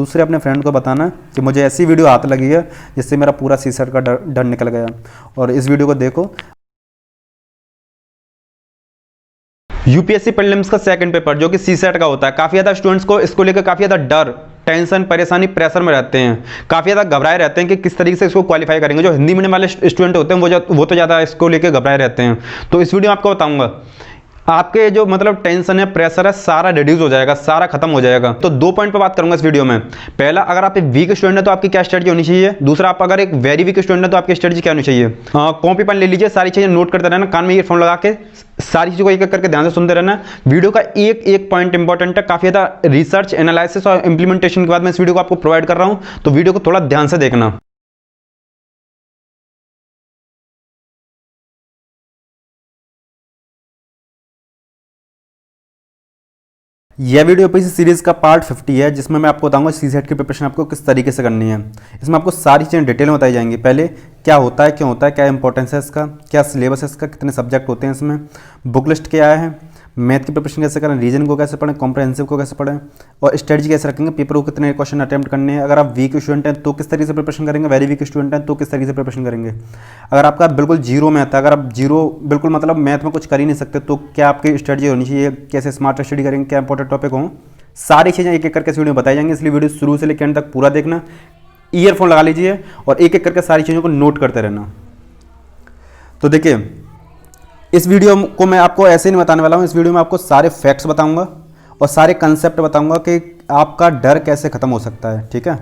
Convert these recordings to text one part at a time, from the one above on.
दूसरे अपने फ्रेंड को बताना कि मुझे ऐसी वीडियो हाथ लगी है जिससे मेरा पूरा सीसेट का डर निकल गया। और इस वीडियो को देखो। यूपीएससी प्रीलिम्स का सेकंड पेपर जो कि सीसेट का होता है, काफ़ी ज़्यादा स्टूडेंट्स को इसको लेकर काफ़ी ज़्यादा डर, टेंशन, परेशानी, प्रेशर में रहते हैं। काफ़ी ज़्यादा घबराए रहते हैं कि किस तरीके से इसको क्वालिफाई करेंगे। जो हिंदी मीडियम वाले स्टूडेंट होते हैं वो तो ज़्यादा इसको लेकर घबराए रहते हैं। तो इस वीडियो में आपको बताऊंगा आपके जो मतलब टेंशन है, प्रेशर है, सारा रिड्यूस हो जाएगा, सारा खत्म हो जाएगा। तो 2 पॉइंट पे बात करूंगा इस वीडियो में। पहला, अगर आप एक वीक स्टूडेंट है तो आपकी क्या स्ट्रेटजी होनी चाहिए। दूसरा, आप अगर एक वेरी वीक स्टूडेंट है तो आपकी स्ट्रेटजी क्या होनी चाहिए। कॉपी पेन ले लीजिए, सारी चीजें नोट करते रहना, कान में ईयरफोन लगा के सारी चीजों को एक एक करके ध्यान से सुनते रहना। वीडियो का एक एक पॉइंट इंपॉर्टेंट है, काफी ज्यादा रिसर्च, एनालिसिस और इंप्लीमेंटेशन के बाद मैं इस वीडियो को आपको प्रोवाइड कर रहा हूं, तो वीडियो को थोड़ा ध्यान से देखना। यह वीडियो इसी सीरीज़ का पार्ट 50 है, जिसमें मैं आपको बताऊंगा सीसेट की प्रिपरेशन आपको किस तरीके से करनी है। इसमें आपको सारी चीज़ें डिटेल में बताई जाएंगी। पहले क्या होता है, क्यों होता है, क्या इंपॉर्टेंस है इसका, क्या सिलेबस है इसका, कितने सब्जेक्ट होते हैं इसमें, बुक लिस्ट क्या है, मैथ की प्रिपरेशन कैसे करें, रीजन को कैसे पढ़ें, कॉम्प्रहेंसिव को कैसे पढ़ें, और स्ट्रेटजी कैसे रखेंगे, पेपर को कितने क्वेश्चन अटैम्प्ट करने हैं। अगर आप वीक स्टूडेंट हैं तो किस तरीके से प्रिपरेशन करेंगे, वेरी वीक स्टूडेंट हैं तो किस तरीके से प्रिपरेशन करेंगे। अगर आपका बिल्कुल जीरो मैथ है, अगर आप जीरो बिल्कुल मतलब मैथ में कुछ कर ही नहीं सकते, तो क्या आपकी स्ट्रेटजी होनी चाहिए, कैसे स्मार्ट स्टडी करेंगे, क्या इंपॉर्टेंट टॉपिक हों, सारी चीज़ें एक एक करके इस वीडियो में बताई जाएंगी। इसलिए वीडियो शुरू से लेकर एंड तक पूरा देखना, ईयरफोन लगा लीजिए और एक एक करके सारी चीज़ों को नोट करते रहना। तो देखिए, इस वीडियो को मैं आपको ऐसे ही नहीं बताने वाला हूँ। इस वीडियो में आपको सारे फैक्ट्स बताऊंगा और सारे कंसेप्ट बताऊंगा कि आपका डर कैसे खत्म हो सकता है। ठीक है।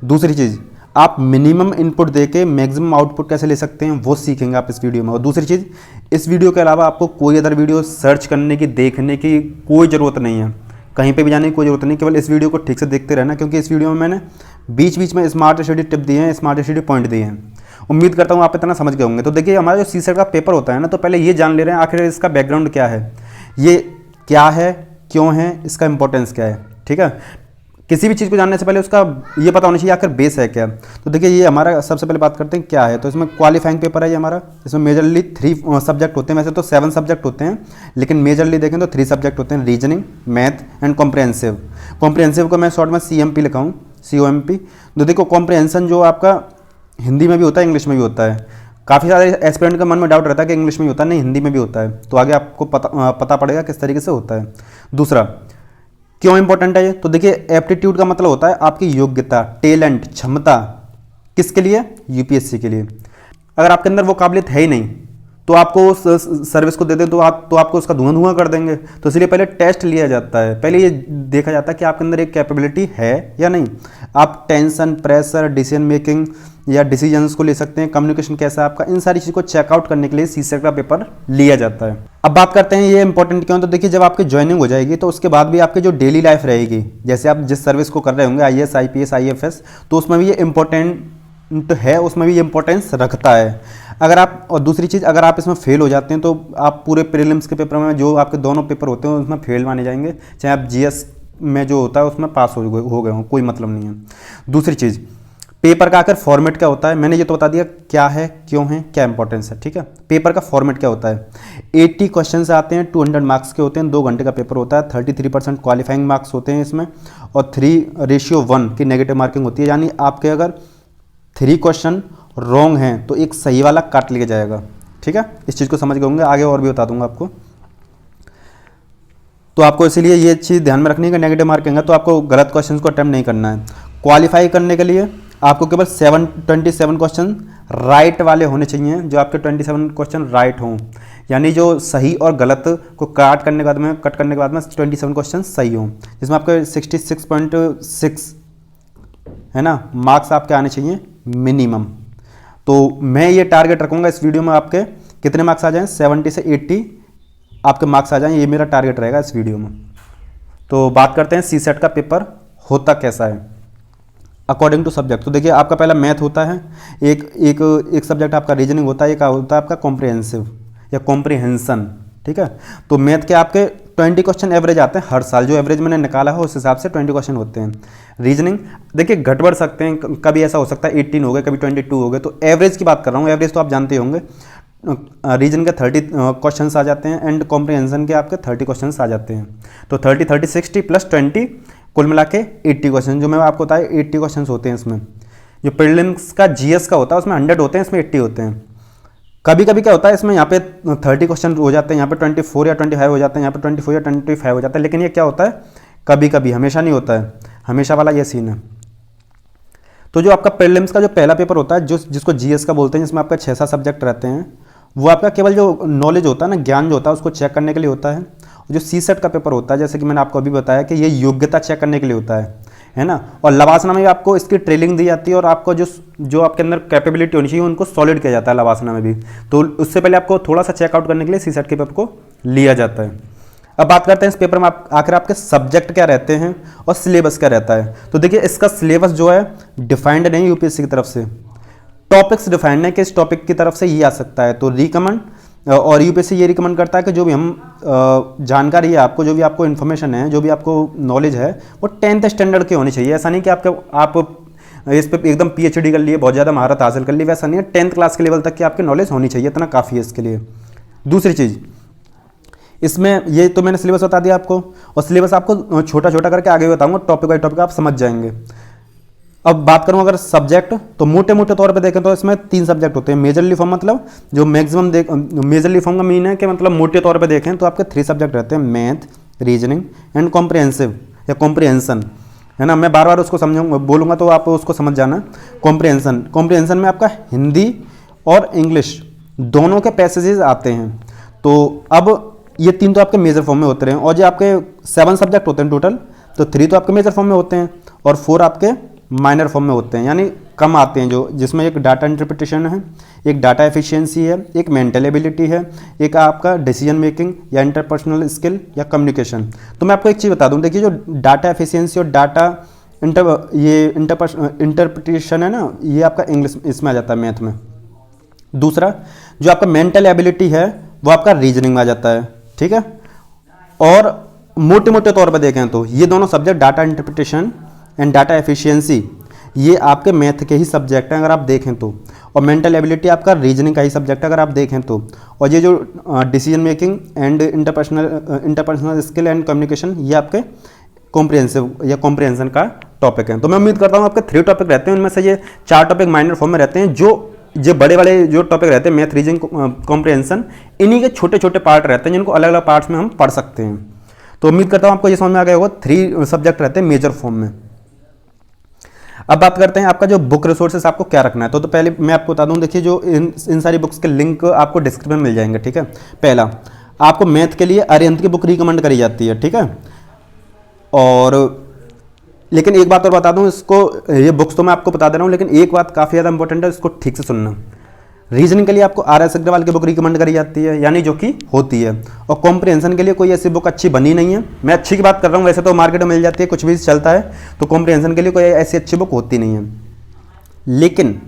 दूसरी चीज़, आप मिनिमम इनपुट देके मैक्सिमम आउटपुट कैसे ले सकते हैं वो सीखेंगे आप इस वीडियो में। और दूसरी चीज़, इस वीडियो के अलावा आपको कोई अदर वीडियो सर्च करने की, देखने की कोई ज़रूरत नहीं है, कहीं पे भी जाने की कोई ज़रूरत नहीं। केवल इस वीडियो को ठीक से देखते रहना, क्योंकि इस वीडियो में मैंने बीच बीच में स्मार्ट स्टडी टिप दिए हैं, स्मार्ट स्टडी पॉइंट दिए हैं। उम्मीद करता हूँ आप इतना समझ गए होंगे। तो देखिए, हमारा जो सीसेट का पेपर होता है ना, तो पहले ये जान ले रहे हैं आखिर इसका बैकग्राउंड क्या है, ये क्या है, क्यों है, इसका इंपॉर्टेंस क्या है। ठीक है। किसी भी चीज़ को जानने से पहले उसका ये पता होना चाहिए आखिर बेस है क्या। तो देखिए, ये हमारा सबसे पहले बात करते हैं क्या है। तो इसमें क्वालिफाइंग पेपर है ये हमारा। इसमें मेजरली 3 सब्जेक्ट होते हैं, वैसे तो 7 सब्जेक्ट होते हैं, लेकिन मेजरली देखें तो 3 सब्जेक्ट होते हैं, reasoning, math and comprehensive. Comprehensive को मैं शॉर्ट में CMP लिखा हूँ, COMP। तो देखो, कॉम्प्रहेंशन जो आपका हिंदी में भी होता है, इंग्लिश में भी होता है। काफ़ी सारे एस्पिरेंट का मन में डाउट रहता है कि इंग्लिश में ही होता है, नहीं हिंदी में भी होता है। तो आगे आपको पता पड़ेगा किस तरीके से होता है। दूसरा, क्यों इंपॉर्टेंट है ये। तो देखिए, एप्टीट्यूड का मतलब होता है आपकी योग्यता, टैलेंट, क्षमता, किसके लिए, यूपीएससी के लिए। अगर आपके अंदर वो काबिलियत है ही नहीं तो आपको उस सर्विस को दे दें तो आपको उसका धुआं धुआं कर देंगे। तो इसलिए पहले टेस्ट लिया जाता है, पहले ये देखा जाता है कि आपके अंदर एक कैपेबिलिटी है या नहीं। आप टेंशन, प्रेशर, डिसीजन मेकिंग या डिसीजंस को ले सकते हैं, कम्युनिकेशन कैसा है आपका, इन सारी चीज़ को चेकआउट करने के लिए सीसेट का पेपर लिया जाता है। अब बात करते हैं ये इंपॉर्टेंट क्यों। तो देखिए, जब आपकी ज्वाइनिंग हो जाएगी तो उसके बाद भी आपकी जो डेली लाइफ रहेगी, जैसे आप जिस सर्विस को कर रहे होंगे, IAS, IPS, IFS, तो उसमें भी ये इंपॉर्टेंट है, उसमें भी ये इंपॉर्टेंस रखता है। अगर आप, और दूसरी चीज़, अगर आप इसमें फेल हो जाते हैं तो आप पूरे प्रीलिम्स के पेपर में, जो आपके दोनों पेपर होते हैं उसमें फेल माने जाएंगे, चाहे आप GS में जो होता है उसमें पास हो गए हों, कोई मतलब नहीं है। दूसरी चीज़, पेपर का आखिर फॉर्मेट क्या होता है, मैंने ये तो बता दिया क्या है, क्यों है, क्या इंपॉर्टेंस है। ठीक है। पेपर का फॉर्मेट क्या होता है, 80 क्वेश्चन आते हैं, 200 मार्क्स के होते हैं, 2 घंटे का पेपर होता है, 33% क्वालिफाइंग मार्क्स होते हैं इसमें, और 3:1 की नेगेटिव मार्किंग होती है। यानी आपके अगर 3 क्वेश्चन रॉन्ग हैं तो एक सही वाला काट लिया जाएगा। ठीक है। इस चीज़ को समझ गए होंगे, आगे और भी बता दूंगा आपको। तो आपको इसीलिए ये चीज़ ध्यान में रखनी है कि नेगेटिव मार्किंग है तो आपको गलत क्वेश्चन को अटेम्प्ट नहीं करना है। क्वालिफाई करने के लिए आपको केवल 27 क्वेश्चन राइट वाले होने चाहिए, जो आपके 27 क्वेश्चन राइट हों, यानी जो सही और गलत को कट करने के बाद में 27 क्वेश्चन सही हों, जिसमें आपके 66.6 है ना मार्क्स आपके आने चाहिए मिनिमम। तो मैं ये टारगेट रखूंगा इस वीडियो में, आपके कितने मार्क्स आ जाएं, 70 से 80 आपके मार्क्स आ जाएं, ये मेरा टारगेट रहेगा इस वीडियो में। तो बात करते हैं सीसेट का पेपर होता कैसा है अकॉर्डिंग टू सब्जेक्ट। तो देखिए, आपका पहला मैथ होता है, एक सब्जेक्ट आपका रीजनिंग होता है, एक होता है आपका कॉम्प्रिहेंसिव या कॉम्प्रिहेंशन। ठीक है। तो मैथ के आपके 20 क्वेश्चन एवरेज आते हैं हर साल, जो एवरेज मैंने निकाला है उस हिसाब से 20 क्वेश्चन होते हैं। रीजनिंग देखिए घट बढ़ सकते हैं, कभी ऐसा हो सकता है 18 हो गए, कभी 22 हो गए, तो एवरेज की बात कर रहा हूँ। एवरेज तो आप जानते होंगे, रीजन के 30 क्वेश्चन आ जाते हैं एंड कॉम्प्रिहेंशन के आपके 30 क्वेश्चन आ जाते हैं। तो 30, 30, 60 + 20 कुल मिला के 80 क्वेश्चन, जो मैं आपको बताया 80 क्वेश्चन होते हैं इसमें। जो प्रीलिम्स का जीएस का होता है उसमें 100 होते हैं, इसमें 80 होते हैं। कभी कभी क्या होता है इसमें यहाँ पे 30 क्वेश्चन हो जाते हैं, यहाँ पे 24 या 25 हो जाते हैं, यहाँ पे 24 या 25 हो जाता है, लेकिन ये क्या होता है कभी कभी, हमेशा नहीं होता है, हमेशा वाला ये सीन है। तो जो आपका प्रीलिम्स का जो पहला पेपर होता है, जो जिसको जीएस का बोलते हैं, जिसमें आपका 6-7 सब्जेक्ट रहते हैं, वो आपका केवल जो नॉलेज होता है ना, ज्ञान जो होता है उसको चेक करने के लिए होता है। जो सीसेट का पेपर होता है, जैसे कि मैंने आपको अभी बताया कि ये योग्यता चेक करने के लिए होता है ना। और लवासना में भी आपको इसकी ट्रेनिंग दी जाती है, और आपको जो आपके अंदर कैपेबिलिटी होनी चाहिए उनको सॉलिड किया जाता है लवासना में भी। तो उससे पहले आपको थोड़ा सा चेकआउट करने के लिए सीसेट के पेपर को लिया जाता है। अब बात करते हैं इस पेपर में आखिर आपके सब्जेक्ट क्या रहते हैं और सिलेबस क्या रहता है। तो देखिए, इसका सिलेबस जो है डिफाइंड नहीं यूपीएससी की तरफ से, टॉपिक्स डिफाइंड है कि इस टॉपिक की तरफ से ये आ सकता है। तो रिकमेंड, और यूपीएससी ये रिकमेंड करता है कि जो भी हम जानकारी है आपको, जो भी आपको इन्फॉर्मेशन है, जो भी आपको नॉलेज है, वो 10th स्टैंडर्ड की होनी चाहिए। ऐसा नहीं कि आप इस पे एकदम पीएचडी कर लिए, बहुत ज़्यादा महारत हासिल कर ली, वैसा नहीं है। 10th क्लास के लेवल तक की आपकी नॉलेज होनी चाहिए, इतना काफ़ी है इसके लिए। दूसरी चीज़, इसमें ये तो मैंने सिलेबस बता दिया आपको, और सिलेबस आपको छोटा छोटा करके आगे बताऊंगा, टॉपिक बाई टॉपिक आप समझ जाएंगे। अब बात करूं अगर सब्जेक्ट, तो मोटे मोटे तौर पे देखें तो इसमें 3 सब्जेक्ट होते हैं। मेजरली फॉर्म, मतलब जो मैक्सिमम मेजरली फॉर्म का मीन है कि मतलब मोटे तौर पे देखें तो आपके 3 सब्जेक्ट रहते हैं, मैथ, रीजनिंग एंड कॉम्प्रिहेंसिव या कॉम्प्रिहेंशन, है ना। मैं बार बार उसको समझाऊंगा, बोलूँगा तो आप उसको समझ जाना। कॉम्प्रिहेंशन में आपका हिंदी और इंग्लिश दोनों के पैसेजेस आते हैं। तो अब ये 3 तो आपके मेजर फॉर्म में होते हैं, और जो आपके 7 सब्जेक्ट होते हैं टोटल, तो 3 तो आपके मेजर फॉर्म में होते हैं और 4 आपके माइनर फॉर्म में होते हैं, यानी कम आते हैं। जो जिसमें एक डाटा इंटरप्रिटेशन है, एक डाटा एफिशिएंसी है, एक मेंटल एबिलिटी है, एक आपका डिसीजन मेकिंग या इंटरपर्सनल स्किल या कम्युनिकेशन। तो मैं आपको एक चीज़ बता दूं, देखिए जो डाटा एफिशिएंसी और डाटा इंटरप्रिटेशन है ना, ये आपका इंग्लिश इसमें आ जाता है, मैथ में। दूसरा जो आपका मेंटल एबिलिटी है वो आपका रीजनिंग में आ जाता है, ठीक है। और मोटे मोटे तौर पर देखें तो ये दोनों subject, data interpretation and data efficiency, ये आपके मैथ के ही सब्जेक्ट हैं अगर आप देखें तो, और मेंटल एबिलिटी आपका रीजनिंग का ही सब्जेक्ट है अगर आप देखें तो। और ये जो decision making and interpersonal skill and communication, ये आपके कॉम्प्रिहेंसिव या कॉम्प्रिहेंशन का टॉपिक है। तो मैं उम्मीद करता हूँ आपके 3 टॉपिक रहते हैं, उनमें से ये 4 टॉपिक माइनर फॉर्म में रहते हैं। जो बड़े वाले जो टॉपिक रहते हैं, मैथ, रीजनिंग, कॉम्प्रिहेंशन, इन्हीं के छोटे छोटे पार्ट रहते हैं जिनको अलग अलग पार्ट्स में हम पढ़ सकते हैं। तो उम्मीद करता हूँ आपको ये समझ में आ गया होगा। 3 सब्जेक्ट रहते हैं मेजर फॉर्म में। अब बात करते हैं आपका जो बुक रिसोर्सेस आपको क्या रखना है। तो पहले मैं आपको बता दूं, देखिए जो इन सारी बुक्स के लिंक आपको डिस्क्रिप्शन में मिल जाएंगे, ठीक है। पहला, आपको मैथ के लिए अरिहंत की बुक रिकमेंड करी जाती है, ठीक है। और लेकिन एक बात और बता दूं, इसको ये बुक्स तो मैं आपको बता दे रहा हूँ, लेकिन एक बात काफ़ी ज़्यादा इंपॉर्टेंट है, इसको ठीक से सुनना। रीजनिंग के लिए आपको RS अग्रवाल की बुक रिकमेंड करी जाती है, यानी जो कि होती है। और कॉम्प्रिहेंशन के लिए कोई ऐसी बुक अच्छी बनी नहीं है, मैं अच्छी की बात कर रहा हूँ, वैसे तो मार्केट में मिल जाती है, कुछ भी चलता है। तो कॉम्प्रिहेंशन के लिए कोई ऐसी अच्छी बुक होती नहीं है। लेकिन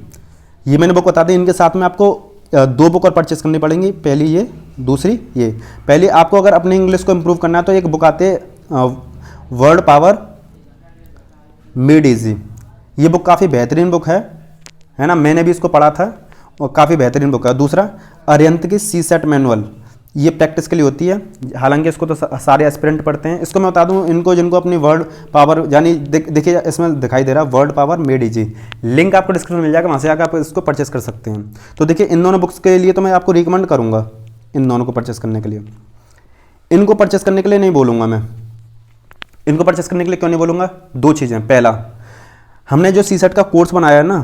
ये मैंने बुक बता दी, इनके साथ में आपको 2 बुक और परचेस करनी पड़ेंगी। पहली ये, दूसरी ये। पहले आपको अगर अपने इंग्लिश को इम्प्रूव करना है तो एक बुक आते हैं वर्ड पावर मेड इजी। ये बुक काफ़ी बेहतरीन बुक है ना, मैंने भी इसको पढ़ा था और काफ़ी बेहतरीन बुक है। दूसरा, अरिहंत की सीसेट मैनुअल, ये प्रैक्टिस के लिए होती है, हालांकि इसको तो सारे एस्पिरेंट पढ़ते हैं। इसको मैं बता दूं, इनको जिनको अपनी वर्ड पावर, यानी देखिए इसमें दिखाई दे रहा है word power made easy, link आपको डिस्क्रिप्शन में मिल जाएगा, वहाँ से आकर आप इसको परचेस कर सकते हैं। तो देखिए इन दोनों बुक्स के लिए तो मैं आपको रिकमेंड करूँगा इन दोनों को परचेस करने के लिए। इनको परचेस करने के लिए नहीं बोलूँगा मैं, इनको परचेस करने के लिए क्यों नहीं बोलूँगा? 2 चीज़ें। पहला, हमने जो सीसेट का कोर्स बनाया है ना,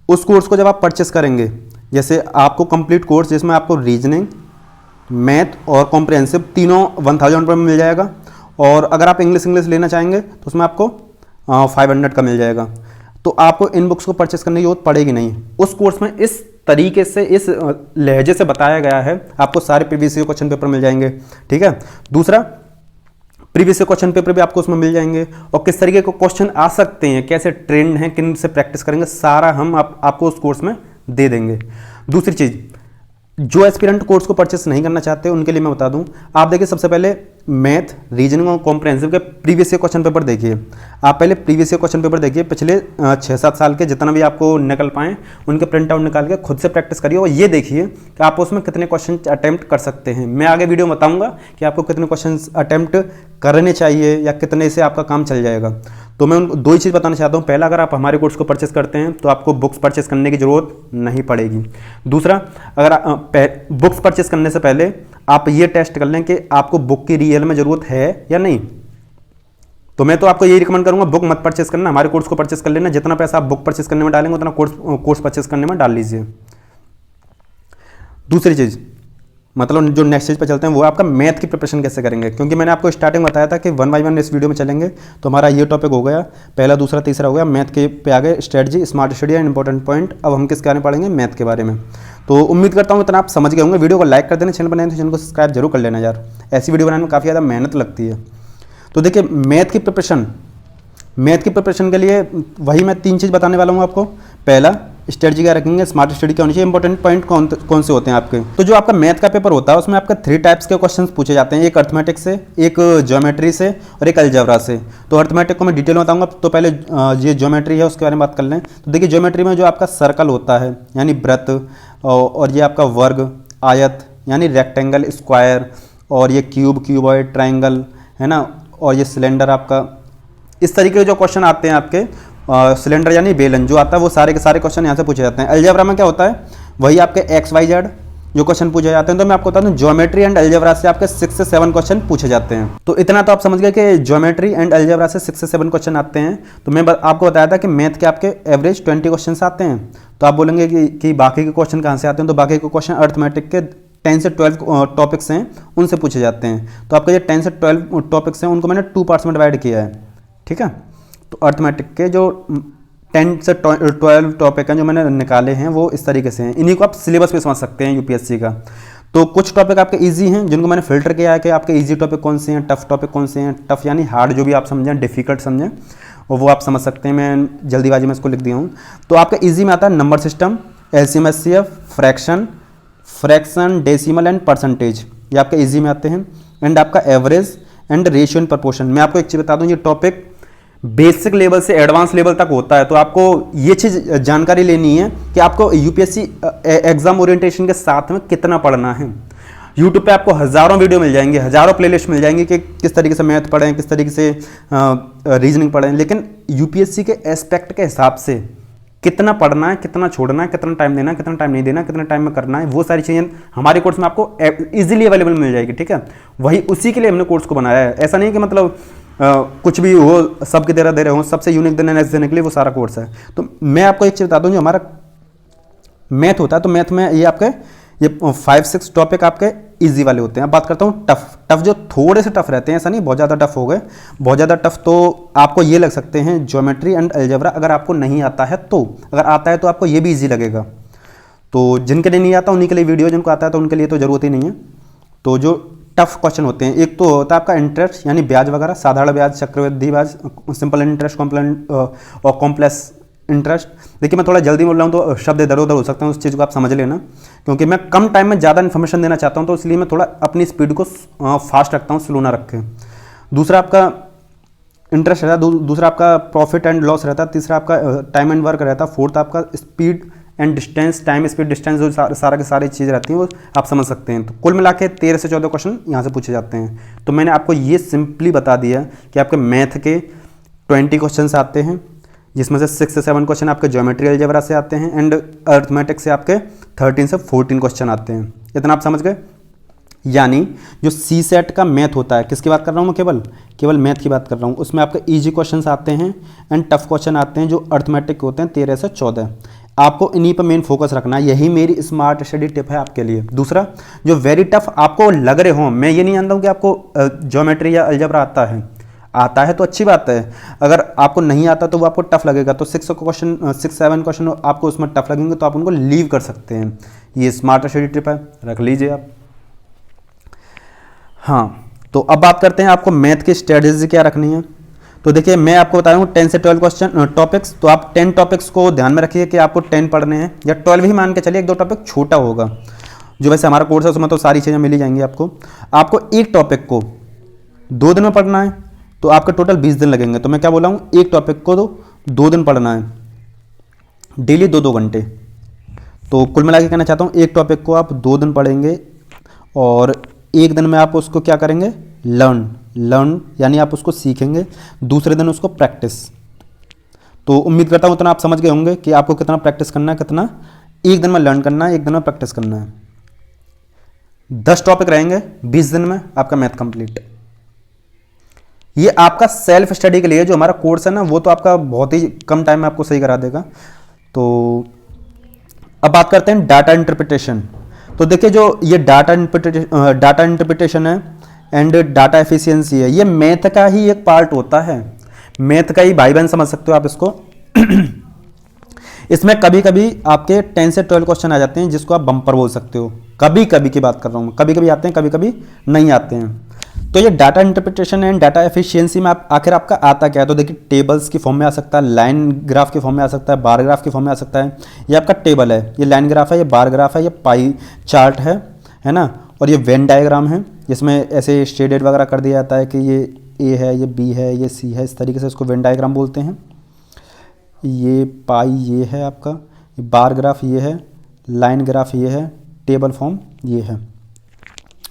उस कोर्स को जब आप परचेस करेंगे, जैसे आपको कंप्लीट कोर्स जिसमें आपको रीजनिंग, मैथ और कॉम्प्रिहेंसिव तीनों 1000 रुपये में मिल जाएगा। और अगर आप इंग्लिश लेना चाहेंगे तो उसमें आपको 500 का मिल जाएगा। तो आपको इन बुक्स को परचेस करने की जरूरत पड़ेगी नहीं। उस कोर्स में इस तरीके से, इस लहजे से बताया गया है, आपको सारे प्रीवियस ईयर क्वेश्चन पेपर मिल जाएंगे, ठीक है। दूसरा, प्रीवियस ईयर क्वेश्चन पेपर भी आपको उसमें मिल जाएंगे, और किस तरीके के क्वेश्चन आ सकते हैं, कैसे ट्रेंड हैं, किन से प्रैक्टिस करेंगे, सारा हम आपको उस कोर्स में दे देंगे। दूसरी चीज़, जो एस्पिरेंट कोर्स को परचेस नहीं करना चाहते उनके लिए मैं बता दूं, आप देखिए सबसे पहले मैथ, रीजनिंग और कॉम्प्रहेंसिव के प्रीवियस ईयर क्वेश्चन पेपर देखिए। आप पहले प्रीवियस ईयर क्वेश्चन पेपर देखिए, पिछले 6-7 साल के जितना भी आपको निकल पाएँ उनके प्रिंट आउट निकाल के खुद से प्रैक्टिस करिए और ये देखिए कि आप उसमें कितने क्वेश्चन अटैम्प्ट कर सकते हैं। मैं आगे वीडियो में बताऊंगा कि आपको कितने क्वेश्चन अटैम्प्ट करने चाहिए या कितने से आपका काम चल जाएगा। तो मैं उनको 2 ही चीज़ बताना चाहता हूँ। पहला, अगर आप हमारे कोर्स को परचेस करते हैं तो आपको बुक्स परचेस करने की ज़रूरत नहीं पड़ेगी। दूसरा, अगर बुक्स परचेस करने से पहले आप ये टेस्ट कर लें कि आपको बुक की रियल में ज़रूरत है या नहीं। तो मैं तो आपको यही रिकमेंड करूंगा, बुक मत परचेस करना, हमारे कोर्स को परचेस कर लेना। जितना पैसा आप बुक परचेस करने में डालेंगे उतना कोर्स परचेस करने में डाल लीजिए। दूसरी चीज़, मतलब जो नेक्स्ट चीज पे चलते हैं, वो आपका मैथ की प्रिपरेशन कैसे करेंगे। क्योंकि मैंने आपको स्टार्टिंग बताया था कि 1 बाय 1 इस वीडियो में चलेंगे। तो हमारा ये टॉपिक हो गया, पहला, दूसरा, तीसरा हो गया। मैथ के पे आ गए strategy, smart study and important point. अब हम किसके बारे में पढ़ेंगे? मैथ के बारे में। तो उम्मीद करता हूँ इतना आप समझ गए होंगे। वीडियो को लाइक कर देना, चैनल बनाए तो चैनल को सब्सक्राइब जरूर कर लेना यार, ऐसी वीडियो बनाने में काफ़ी ज़्यादा मेहनत लगती है। तो देखिए, मैथ की प्रिपरेशन के लिए वही मैं 3 चीज़ बताने वाला हूँ आपको। पहला, स्ट्रेटजी क्या रखेंगे, स्मार्ट स्टडी क्या होनी चाहिए, इंपॉर्टेंट पॉइंट कौन से होते हैं आपके। तो जो आपका मैथ का पेपर होता है उसमें आपका 3 टाइप्स के क्वेश्चंस पूछे जाते हैं, एक अर्थमेटिक से, एक ज्योमेट्री से और एक अलजेब्रा से। तो अर्थमेटिक को मैं डिटेल में बताऊंगा, तो पहले ये ज्योमेट्री है उसके बारे में बात कर लें। तो देखिए, ज्योमेट्री में जो आपका सर्कल होता है यानी वृत्त, और ये आपका वर्ग, आयत यानी रेक्टेंगल, स्क्वायर, और ये क्यूबॉइड, ट्राइंगल है ना, और ये सिलेंडर आपका, इस तरीके के जो क्वेश्चन आते हैं आपके, सिलेंडर यानी बेलन जो आता है, वो सारे के सारे क्वेश्चन यहाँ से पूछे जाते हैं। अलजेब्रा में क्या होता है, वही आपके XYZ जो क्वेश्चन पूछे जाते हैं। तो मैं आपको बता दूं, ज्योमेट्री एंड अलजेब्रा से आपके 6 से 7 क्वेश्चन पूछे जाते हैं। तो इतना तो आप समझ गए कि ज्योमेट्री एंड अलजेब्रा से 6 से 7 क्वेश्चन आते हैं। तो मैं आपको बताया था कि मैथ के आपके एवरेज 20 क्वेश्चन आते हैं। तो आप बोलेंगे कि बाकी के क्वेश्चन कहाँ से आते हैं, तो बाकी के क्वेश्चन अर्थमेटिक के 10 से 12 टॉपिक्स हैं, उनसे पूछे जाते हैं। तो आपके ये 10 से 12 टॉपिक्स हैं, उनको मैंने 2 पार्ट्स में डिवाइड किया है, ठीक है। तो अर्थमेटिक के जो 10 से 12 टॉपिक हैं जो मैंने निकाले हैं वो इस तरीके से हैं। इन्हीं को आप सिलेबस पे समझ सकते हैं यूपीएससी का। तो कुछ टॉपिक आपके इजी हैं जिनको मैंने फिल्टर किया है कि आपके इजी टॉपिक कौन से हैं, टफ टॉपिक कौन से हैं। टफ यानी हार्ड, जो भी आप समझें, डिफिकल्ट समझें, और वो आप समझ सकते हैं। मैं जल्दीबाजी में इसको लिख दिया हूँ। तो आपका ईजी में आता है number system, LCM SCF, fraction, decimal and percentage, ये आपके ईजी में आते हैं। एंड आपका average and ratio and proportion. मैं आपको एक चीज़ बता दूं, ये टॉपिक बेसिक लेवल से एडवांस लेवल तक होता है। तो आपको ये चीज़ जानकारी लेनी है कि आपको यूपीएससी एग्जाम ओरिएंटेशन के साथ में कितना पढ़ना है। यूट्यूब पे आपको हज़ारों वीडियो मिल जाएंगे, हज़ारों प्लेलिस्ट मिल जाएंगी कि किस तरीके से मैथ पढ़ें, किस तरीके से रीजनिंग पढ़ें। लेकिन यूपीएससी के एस्पेक्ट के हिसाब से कितना पढ़ना है, कितना छोड़ना है, कितना टाइम देना है, कितना टाइम नहीं देना, कितना टाइम में करना है, वो सारी चीज़ें हमारे कोर्स में आपको इजीली अवेलेबल मिल जाएगी, ठीक है। वही उसी के लिए हमने कोर्स को बनाया है। ऐसा नहीं कि मतलब कुछ भी हो, सबकी तरह दे रहे हो, सबसे यूनिक देने के लिए वो सारा कोर्स है। तो मैं आपको एक चीज़ बता दूं, जो हमारा मैथ होता है, तो मैथ में ये आपके 5-6 टॉपिक आपके इजी वाले होते हैं। अब बात करता हूँ टफ जो थोड़े से टफ रहते हैं, ऐसा नहीं बहुत ज़्यादा टफ हो गए। बहुत ज़्यादा टफ तो आपको ये लग सकते हैं ज्योमेट्री एंड अलजेब्रा, अगर आपको नहीं आता है तो। अगर आता है तो आपको ये भी ईजी लगेगा। तो जिनके लिए नहीं आता उन्हीं के लिए वीडियो, जिनको आता है तो उनके लिए तो ज़रूरत ही नहीं है। तो जो टफ क्वेश्चन होते हैं, एक तो होता है आपका इंटरेस्ट यानी ब्याज वगैरह, साधारण ब्याज, चक्रवृद्धि ब्याज, सिंपल इंटरेस्ट, और कॉम्प्लेक्स इंटरेस्ट। देखिए, मैं थोड़ा जल्दी बोल रहा हूँ तो शब्द इधर उधर हो सकते हैं, उस चीज़ को आप समझ लेना। क्योंकि मैं कम टाइम में ज़्यादा इन्फॉर्मेशन देना चाहता हूँ, तो इसलिए मैं थोड़ा अपनी स्पीड को फास्ट रखता हूँ, स्लो ना रखें। दूसरा आपका इंटरेस्ट रहता है, दूसरा आपका प्रॉफिट एंड लॉस रहता है, तीसरा आपका टाइम एंड वर्क रहता है, फोर्थ आपका speed and distance, time speed distance, जो सारा के सारी चीज़ रहती हैं वो आप समझ सकते हैं। तो कुल मिला के 13 से 14 क्वेश्चन यहाँ से पूछे जाते हैं। तो मैंने आपको ये सिंपली बता दिया कि आपके मैथ के 20 क्वेश्चन आते हैं, जिसमें से 6 से 7 क्वेश्चन आपके ज्योमेट्री अलजेब्रा से आते हैं, एंड अर्थमेटिक से आपके 13 से 14 क्वेश्चन आते हैं। इतना आप समझ गए। यानी जो CSET का मैथ होता है, किसकी बात कर रहा हूँ मैं, केवल मैथ की बात कर रहा हूँ, उसमें आपके इजी क्वेश्चंस आते हैं एंड टफ क्वेश्चन आते हैं, जो अर्थमेटिक होते हैं 13 से 14। आपको इन्हीं पर मेन फोकस रखना है, यही मेरी स्मार्ट स्टडी टिप है आपके लिए। दूसरा, जो वेरी टफ आपको लग रहे हो, मैं ये नहीं जानता हूँ कि आपको ज्योमेट्री या अलजेब्रा आता है तो अच्छी बात है। अगर आपको नहीं आता तो वो आपको टफ लगेगा, तो 6-7 क्वेश्चन आपको उसमें टफ लगेंगे, तो आप उनको लीव कर सकते हैं। ये स्मार्ट स्टडी टिप है, रख लीजिए आप। हाँ, तो अब बात करते हैं आपको मैथ की स्ट्रेटजी क्या रखनी है। तो देखिए, मैं आपको बता रहा हूँ 10 से 12 क्वेश्चन टॉपिक्स। तो आप 10 टॉपिक्स को ध्यान में रखिए कि आपको 10 पढ़ने हैं, या 12 ही मान के चलिए, 1-2 टॉपिक छोटा होगा। जो वैसे हमारा कोर्स है उसमें तो सारी चीज़ें मिल ही जाएंगी आपको एक टॉपिक को 2 दिन में पढ़ना है तो आपके टोटल 20 दिन लगेंगे। तो मैं क्या बोला हूँ, एक टॉपिक को तो 2 दिन पढ़ना है, डेली 2-2 घंटे। तो कुल मिला के कहना चाहता हूँ एक टॉपिक को आप 2 दिन पढ़ेंगे और एक दिन में आप उसको क्या करेंगे, लर्न यानी आप उसको सीखेंगे, दूसरे दिन उसको प्रैक्टिस। तो उम्मीद करता हूँ उतना आप समझ गए होंगे कि आपको कितना प्रैक्टिस करना है, कितना एक दिन में लर्न करना है, एक दिन में प्रैक्टिस करना है। 10 टॉपिक रहेंगे 20 दिन में, आपका मैथ कंप्लीट। ये आपका सेल्फ स्टडी के लिए जो हमारा कोर्स है ना, वो तो आपका बहुत ही कम टाइम में आपको सही करा देगा। तो अब बात करते हैं डाटा इंटरप्रिटेशन। तो देखिए जो ये डाटा इंटरप्रिटेशन है एंड डाटा एफिशिएंसी है, ये मैथ का ही एक पार्ट होता है, मैथ का ही भाई बहन समझ सकते हो आप इसको। इसमें कभी कभी आपके 10 से 12 क्वेश्चन आ जाते हैं जिसको आप बम्पर बोल सकते हो। कभी कभी की बात कर रहा हूँ, कभी कभी आते हैं, कभी कभी नहीं आते हैं। तो ये data interpretation and data efficiency में आखिर आपका आता क्या है, तो देखिए टेबल्स की फॉर्म में आ सकता है, लाइन ग्राफ के फॉर्म में आ सकता है, बार ग्राफ के फॉर्म में आ सकता है। ये आपका टेबल है, ये लाइन ग्राफ है, ये बार ग्राफ है, ये पाई चार्ट है ना, और ये वेन डायग्राम है जिसमें ऐसे शेडेड वगैरह कर दिया जाता है कि ये ए है, ये बी है, ये सी है, इस तरीके से इसको वेन डायग्राम बोलते हैं। ये पाई ये है आपका, ये बार ग्राफ ये है, लाइन ग्राफ ये है, टेबल फॉर्म ये है,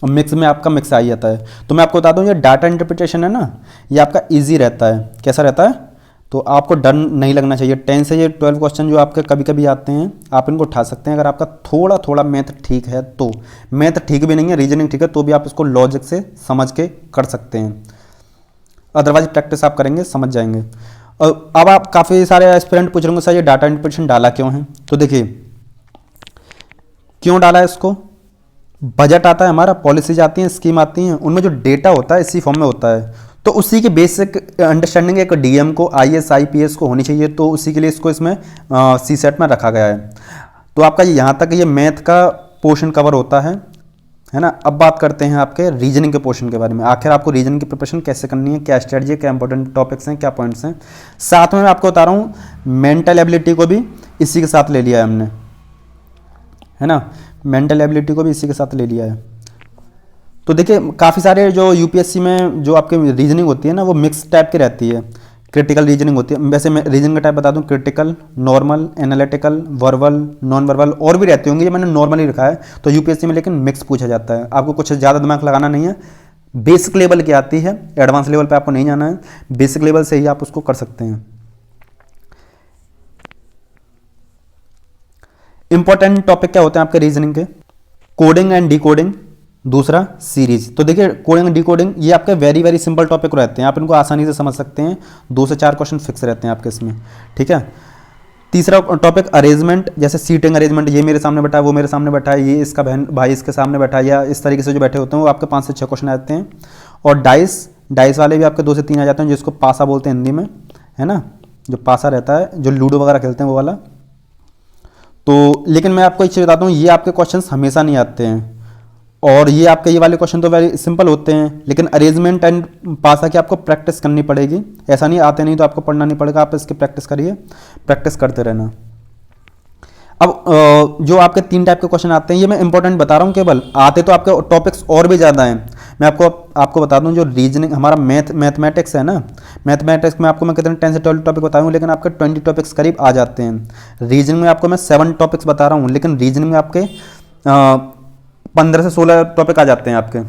और मिक्स में आपका मिक्स आ जाता है। तो मैं आपको बता दूं ये डाटा इंटरप्रिटेशन है ना, ये आपका इजी रहता है। कैसा रहता है, तो आपको डर नहीं लगना चाहिए। 10 से ये 12 क्वेश्चन जो आपके कभी कभी आते हैं आप इनको उठा सकते हैं अगर आपका थोड़ा थोड़ा मैथ ठीक है तो। मैथ ठीक भी नहीं है, रीजनिंग ठीक है तो भी आप इसको लॉजिक से समझ के कर सकते हैं, अदरवाइज प्रैक्टिस आप करेंगे समझ जाएंगे। और अब आप काफ़ी सारे एस्पिरेंट पूछ रहे होंगे सर ये डाटा इंटरप्रिटेशन डाला क्यों है, तो देखिए क्यों डाला है इसको। बजट आता है हमारा, पॉलिसीज आती हैं, स्कीम आती हैं, उनमें जो डेटा होता है इसी फॉर्म में होता है। तो उसी की बेसिक अंडरस्टैंडिंग एक डीएम को, आईएएस आईपीएस को होनी चाहिए, तो उसी के लिए इसको इसमें सीसेट में रखा गया है। तो आपका यहाँ तक ये मैथ का पोर्शन कवर होता है ना। अब बात करते हैं आपके रीजनिंग के पोर्शन के बारे में। आखिर आपको रीजनिंग की प्रिपरेशन कैसे करनी है, क्या स्ट्रेटजी है, क्या इंपॉर्टेंट टॉपिक्स हैं, क्या पॉइंट्स हैं। साथ में मैं आपको बता रहा हूँ मेंटल एबिलिटी को भी इसी के साथ ले लिया है हमने, है ना, मेंटल एबिलिटी को भी इसी के साथ ले लिया है। तो देखिए काफ़ी सारे जो यूपीएससी में जो आपके रीजनिंग होती है ना वो मिक्स टाइप की रहती है, क्रिटिकल रीजनिंग होती है। वैसे मैं रीजनिंग का टाइप बता दूं, critical, normal, analytical, verbal, non verbal और भी रहती होंगी, ये मैंने नॉर्मली रखा है। तो यूपीएससी में लेकिन मिक्स पूछा जाता है, आपको कुछ ज़्यादा दिमाग लगाना नहीं है। बेसिक लेवल की आती है, एडवांस लेवल पर आपको नहीं जाना है, बेसिक लेवल से ही आप उसको कर सकते हैं। इंपॉर्टेंट टॉपिक क्या होते हैं आपके रीजनिंग के, कोडिंग एंड डिकोडिंग, दूसरा सीरीज। तो देखिए कोडिंग एंड डिकोडिंग ये आपके वेरी वेरी सिंपल टॉपिक रहते हैं, आप इनको आसानी से समझ सकते हैं। 2 से 4 क्वेश्चन फिक्स रहते हैं आपके इसमें, ठीक है। तीसरा टॉपिक अरेंजमेंट, जैसे सीटिंग अरेंजमेंट, ये मेरे सामने बैठा है, वो मेरे सामने बैठा है, ये इसका बहन भाई इसके सामने बैठा है, या इस तरीके से जो बैठे होते हैं वो आपके 5 से 6 क्वेश्चन आते हैं। और डाइस वाले भी आपके 2 से 3 आ जाते हैं, जिसको पासा बोलते हैं हिंदी में, है ना, जो पासा रहता है, जो लूडो वगैरह खेलते हैं वो वाला। तो लेकिन मैं आपको एक चीज़ बताता हूँ, ये आपके क्वेश्चंस हमेशा नहीं आते हैं, और ये आपके ये वाले क्वेश्चन तो वेरी सिंपल होते हैं, लेकिन अरेंजमेंट एंड पासा की आपको प्रैक्टिस करनी पड़ेगी। ऐसा नहीं आते नहीं तो आपको पढ़ना नहीं पड़ेगा, आप इसकी प्रैक्टिस करिए, प्रैक्टिस करते रहना। अब जो आपके 3 टाइप के क्वेश्चन आते हैं, ये मैं इंपॉर्टेंट बता रहा हूँ, केवल आते तो आपके टॉपिक्स और भी ज़्यादा हैं। मैं आपको बता दूं, जो रीजनिंग हमारा मैथमेटिक्स है ना, मैथमेटिक्स में आपको मैं कितने 10 से 12 टॉपिक बताऊँ, लेकिन आपके 20 टॉपिक्स करीब आ जाते हैं। रीजनिंग में आपको मैं 7 टॉपिक्स बता रहा हूँ, लेकिन रीजनिंग में आपके 15 से 16 टॉपिक आ जाते हैं आपके।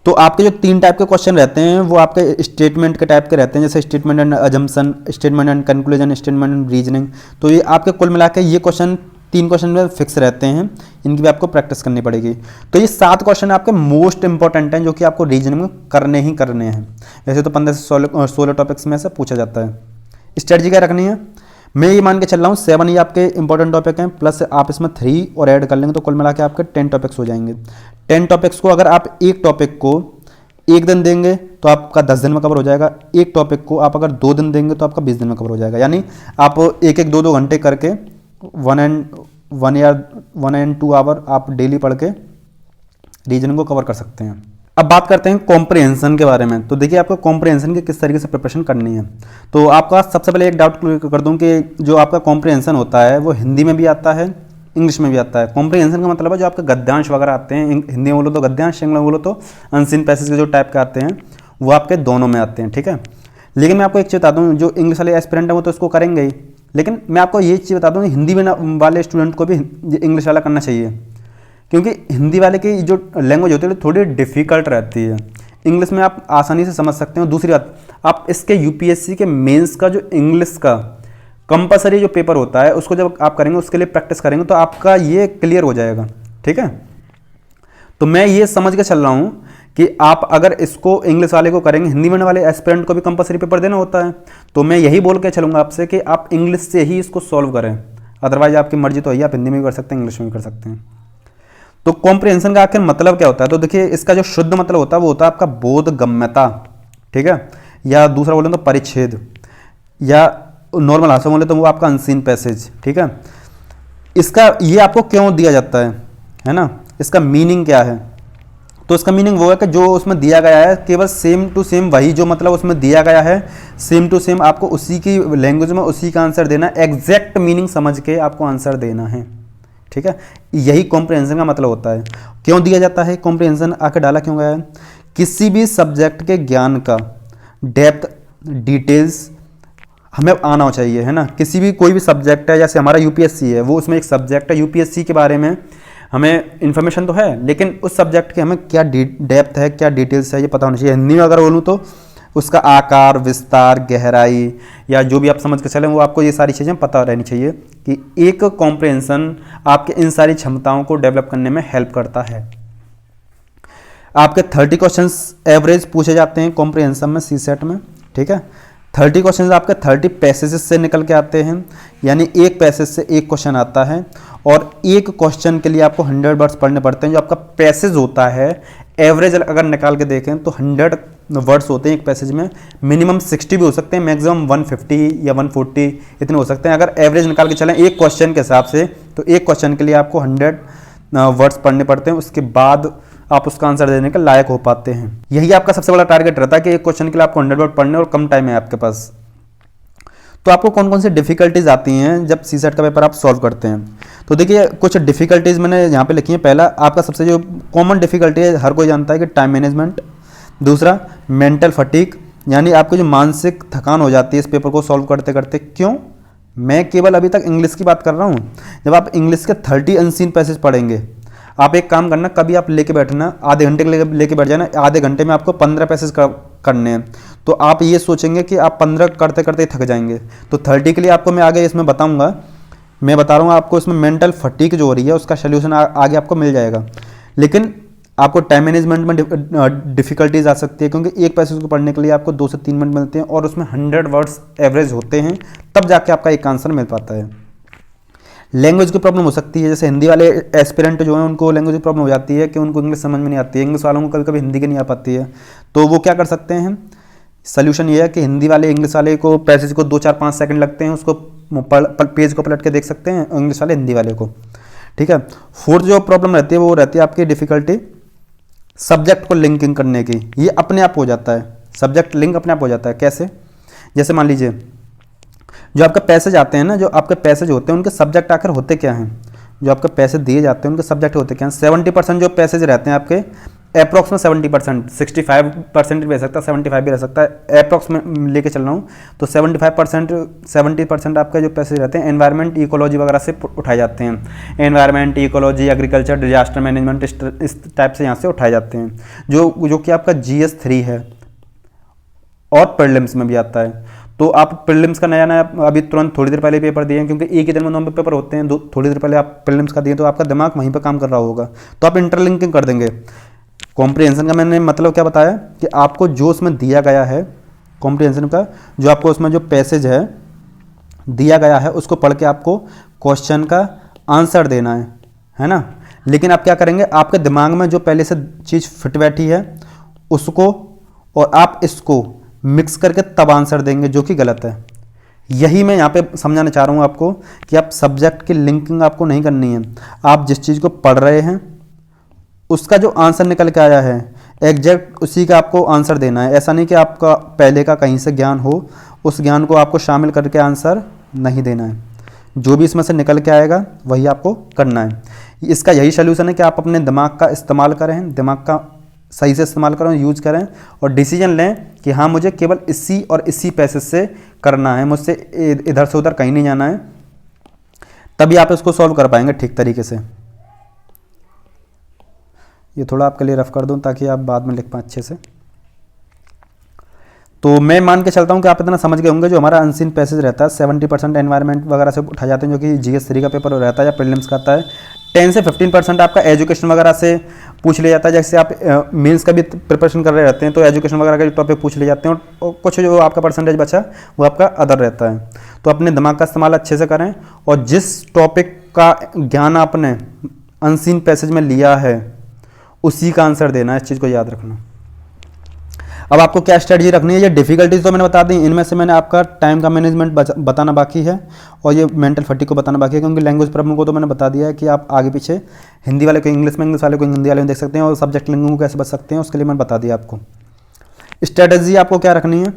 तो आपके जो 3 टाइप के क्वेश्चन रहते हैं वो आपके स्टेटमेंट के टाइप के रहते हैं, जैसे statement and assumption, statement and conclusion, statement and reasoning. तो ये आपके कुल मिला के ये क्वेश्चन 3 क्वेश्चन में फिक्स रहते हैं, इनकी भी आपको प्रैक्टिस करनी पड़ेगी। तो ये 7 क्वेश्चन आपके मोस्ट इंपॉर्टेंट हैं, जो कि आपको रीजनिंग में करने ही करने हैं। वैसे तो 15 से 16 टॉपिक्स में से पूछा जाता है। स्ट्रेटजी क्या रखनी है, मैं ये मान के चल रहा हूँ 7 ये आपके इंपॉर्टेंट टॉपिक हैं, प्लस आप इसमें 3 और ऐड कर लेंगे तो कुल मिला के आपके 10 टॉपिक्स हो जाएंगे। 10 टॉपिक्स को अगर आप एक टॉपिक को 1 दिन देंगे तो आपका 10 दिन में कवर हो जाएगा। एक टॉपिक को आप अगर 2 दिन देंगे तो आपका 20 दिन में कवर हो जाएगा। यानी आप 1-1, 2-2 घंटे करके 1 and 2 आवर आप डेली पढ़ के रीजनिंग को कवर कर सकते हैं। अब बात करते हैं कॉम्प्रिहेंशन के बारे में। तो देखिए आपको कॉम्प्रिहेंशन की किस तरीके से प्रिपरेशन करनी है। तो आपका सबसे पहले एक डाउट क्लियर कर दूं कि जो आपका कॉम्प्रिहेंशन होता है वो हिंदी में भी आता है, इंग्लिश में भी आता है। कॉम्प्रिहेंशन का मतलब है जो आपके गद्यांश वगैरह आते हैं, हिंदी में बोलो तो गद्यांश, इंग्लिश में बोलो तो अनसीन पैसेज के जो टाइप के आते हैं वो आपके दोनों में आते हैं, ठीक है। लेकिन मैं आपको एक चीज़ बता दूँ, जो इंग्लिश वाले एस्पिरेंट हैं वो तो इसको करेंगे ही, लेकिन मैं आपको ये चीज़ बता दूँ, हिंदी में वाले स्टूडेंट को भी इंग्लिश वाला करना चाहिए, क्योंकि हिंदी वाले की जो लैंग्वेज होती है थोड़ी डिफ़िकल्ट रहती है। इंग्लिश में आप आसानी से समझ सकते हो। दूसरी बात, आप इसके यूपीएससी के मेंस का जो इंग्लिश का कंपलसरी जो पेपर होता है उसको जब आप करेंगे, उसके लिए प्रैक्टिस करेंगे तो आपका ये क्लियर हो जाएगा, ठीक है। तो मैं ये समझ के चल रहा हूँ कि आप अगर इसको इंग्लिश वाले को करेंगे, हिंदी में वाले एस्पिरेंट को भी कंपलसरी पेपर देना होता है, तो मैं यही बोल के चलूँगा आपसे कि आप इंग्लिश से ही इसको सॉल्व करें। अदरवाइज आपकी मर्जी तो है, आप हिंदी में भी कर सकते हैं, इंग्लिश में भी कर सकते हैं। तो कॉम्प्रिहेंशन का आखिर मतलब क्या होता है? तो देखिए, इसका जो शुद्ध मतलब होता है वो होता है आपका बोधगम्यता, ठीक है, या दूसरा बोले तो परिच्छेद, या नॉर्मल भाषा बोले तो वो आपका अनसीन पैसेज, ठीक है। इसका ये आपको क्यों दिया जाता है ना, इसका मीनिंग क्या है? तो इसका मीनिंग वो है कि जो उसमें दिया गया है केवल सेम टू सेम वही जो मतलब उसमें दिया गया है सेम टू सेम आपको उसी की लैंग्वेज में उसी का आंसर देना है, एग्जैक्ट मीनिंग समझ के आपको आंसर देना है, ठीक है। यही कॉम्प्रिहेंशन का मतलब होता है। क्यों दिया जाता है कॉम्प्रिहेंशन, आके डाला क्यों गया है? किसी भी सब्जेक्ट के ज्ञान का डेप्थ डिटेल्स हमें आना चाहिए, है ना। किसी भी कोई भी सब्जेक्ट है, जैसे हमारा यूपीएससी है, वो उसमें एक सब्जेक्ट है, यूपीएससी के बारे में हमें इन्फॉर्मेशन तो है, लेकिन उस सब्जेक्ट के हमें क्या डेप्थ है, क्या डिटेल्स है, ये पता होना चाहिए। हिंदी में अगर बोलूँ तो उसका आकार, विस्तार, गहराई, या जो भी आप समझ के चलें वो आपको ये सारी चीज़ें पता रहनी चाहिए कि एक कॉम्प्रिहेंशन आपके इन सारी क्षमताओं को डेवलप करने में हेल्प करता है। आपके 30 क्वेश्चंस एवरेज पूछे जाते हैं कॉम्प्रिहेंशन में सीसेट में, ठीक है। 30 क्वेश्चंस आपके 30 पैसेजेस से निकल के आते हैं, यानी एक पैसेज से एक क्वेश्चन आता है, और एक क्वेश्चन के लिए आपको 100 वर्ड्स पढ़ने पड़ते हैं। जो आपका पैसेज होता है एवरेज अगर निकाल के देखें तो 100 वर्ड्स होते हैं एक पैसेज में, मिनिमम 60 भी हो सकते हैं, मैक्सिमम 150 या 140 इतने हो सकते हैं। अगर एवरेज निकाल के चलें एक क्वेश्चन के हिसाब से, तो एक क्वेश्चन के लिए आपको 100 वर्ड्स पढ़ने पड़ते हैं, उसके बाद आप उसका आंसर देने के लायक हो पाते हैं। यही आपका सबसे बड़ा टारगेट रहता है कि एक क्वेश्चन के लिए आपको 100 वर्ड पढ़ने और कम टाइम है आपके पास। तो आपको कौन कौन सी डिफिकल्टीज आती हैं जब सीसेट का पेपर आप सॉल्व करते हैं? तो देखिए, कुछ डिफिकल्टीज मैंने यहाँ पे लिखी है। पहला आपका सबसे जो कॉमन डिफिकल्टी है, हर कोई जानता है कि टाइम मैनेजमेंट। दूसरा मेंटल फटीग, यानी आपको जो मानसिक थकान हो जाती है इस पेपर को सॉल्व करते करते। क्यों? मैं केवल अभी तक इंग्लिश की बात कर रहा हूँ। जब आप इंग्लिश के 30 अनसीन पैसेज पढ़ेंगे, आप एक काम करना, कभी आप लेके बैठना, आधे घंटे के लेके बैठ जाना, आधे घंटे में आपको 15 पैसेज करने हैं, तो आप ये सोचेंगे कि आप 15 करते करते थक जाएंगे। तो 30 के लिए आपको मैं आगे इसमें बताऊंगा, मैं बता रहा हूँ आपको इसमें मेंटल फटीग जो हो रही है उसका सोल्यूशन आगे आपको मिल जाएगा। लेकिन आपको टाइम मैनेजमेंट में डिफिकल्टीज आ सकती है, क्योंकि एक पैसेज को पढ़ने के लिए आपको 2 से 3 मिनट मिलते हैं और उसमें 100 वर्ड्स एवरेज होते हैं, तब जाके आपका एक आंसर मिल पाता है। लैंग्वेज की प्रॉब्लम हो सकती है, जैसे हिंदी वाले एस्पिरेंट जो हैं उनको लैंग्वेज की प्रॉब्लम हो जाती है कि उनको इंग्लिश समझ में नहीं आती है, इंग्लिश वालों को कभी कभी हिंदी की नहीं आ पाती है। तो वो क्या कर सकते हैं, सोल्यूशन ये है कि हिंदी वाले इंग्लिश वाले को पैसेज को 2, 4, 5 सेकंड लगते हैं, उसको पेज को पलट के देख सकते हैं, इंग्लिश वाले हिंदी वाले को, ठीक है। फोर्थ जो प्रॉब्लम रहती है वो रहती है आपकी डिफिकल्टी सब्जेक्ट को लिंकिंग करने की। ये अपने आप हो जाता है, सब्जेक्ट लिंक अपने आप हो जाता है। कैसे? जैसे मान लीजिए जो आपके पैसेज आते हैं ना, जो आपके पैसेज होते हैं उनके सब्जेक्ट आखिर होते क्या हैं, जो आपके पैसे दिए जाते हैं उनके सब्जेक्ट होते क्या हैं। 70% जो पैसेज रहते हैं आपके, अप्रॉक्स में 70%, 65% भी रह सकता है, 75 भी रह सकता है, अप्रॉक्स में लेके चल रहा हूँ। तो 75%, 70% आपके जो पैसेज रहते हैं एनवायरनमेंट इकोलॉजी वगैरह से उठाए जाते हैं। Environment, ecology, agriculture, disaster management, इस टाइप से यहाँ से उठाए जाते हैं, जो कि आपका GS3 है और प्रीलिम्स में भी आता है। तो आप प्रीलिम्स का नया अभी तुरंत थोड़ी देर पहले पेपर दिए हैं, क्योंकि एक ही दिन में 9 पेपर होते हैं, थोड़ी देर पहले आप प्रीलिम्स का दिए, तो आपका दिमाग वहीं पर काम कर रहा होगा, तो आप इंटरलिंकिंग कर देंगे। कॉम्प्रिहेंशन का मैंने मतलब क्या बताया कि आपको जो उसमें दिया गया है, कॉम्प्रिहेंशन का जो आपको उसमें जो पैसेज है दिया गया है उसको पढ़ के आपको क्वेश्चन का आंसर देना है ना। लेकिन आप क्या करेंगे, आपके दिमाग में जो पहले से चीज़ फिट बैठी है उसको और आप इसको मिक्स करके तब आंसर देंगे, जो कि गलत है। यही मैं यहाँ पे समझाना चाह रहा हूँ आपको कि आप सब्जेक्ट की लिंकिंग आपको नहीं करनी है। आप जिस चीज़ को पढ़ रहे हैं उसका जो आंसर निकल के आया है एग्जैक्ट उसी का आपको आंसर देना है। ऐसा नहीं कि आपका पहले का कहीं से ज्ञान हो, उस ज्ञान को आपको शामिल करके आंसर नहीं देना है। जो भी इसमें से निकल के आएगा वही आपको करना है। इसका यही सोल्यूशन है कि आप अपने दिमाग का इस्तेमाल करें, दिमाग का सही से इस्तेमाल करें, यूज करें और डिसीजन लें कि हाँ मुझे केवल इसी और इसी पैसेज से करना है, मुझसे इधर से उधर कहीं नहीं जाना है, तभी आप इसको सॉल्व कर पाएंगे ठीक तरीके से। ये थोड़ा आपके लिए रफ कर दूं ताकि आप बाद में लिख पाएँ अच्छे से। तो मैं मान के चलता हूँ कि आप इतना समझ गए होंगे। जो हमारा अनसीन पैसेज रहता है 70% एनवायरनमेंट वगैरह से उठाए जाते हैं, जो कि GS 3 का पेपर रहता है या प्रीलिम्स का आता है। 10 से 15% आपका एजुकेशन वगैरह से पूछ लिया जाता है। जैसे आप मेंस का भी प्रिपरेशन कर रहे रहते हैं तो एजुकेशन वगैरह के टॉपिक पूछ लिए जाते हैं, और कुछ जो आपका परसेंटेज बचा वो आपका अदर रहता है। तो अपने दिमाग का इस्तेमाल अच्छे से करें, और जिस टॉपिक का ज्ञान आपने अनसीन पैसेज में लिया है उसी का आंसर देना है, इस चीज़ को याद रखना। अब आपको क्या स्ट्रेटजी रखनी है, ये डिफिकल्टीज तो मैंने बता दी, इनमें से मैंने आपका टाइम का मैनेजमेंट बताना बाकी है और ये मेंटल फटीग को बताना बाकी है, क्योंकि लैंग्वेज प्रॉब्लम को तो मैंने बता दिया है कि आप आगे पीछे हिंदी वाले को इंग्लिश में, इंग्लिश वाले को हिंदी वाले में देख सकते हैं, और सब्जेक्ट लिंग को कैसे बच सकते हैं उसके लिए मैंने बता दिया आपको। स्ट्रेटजी आपको क्या रखनी है,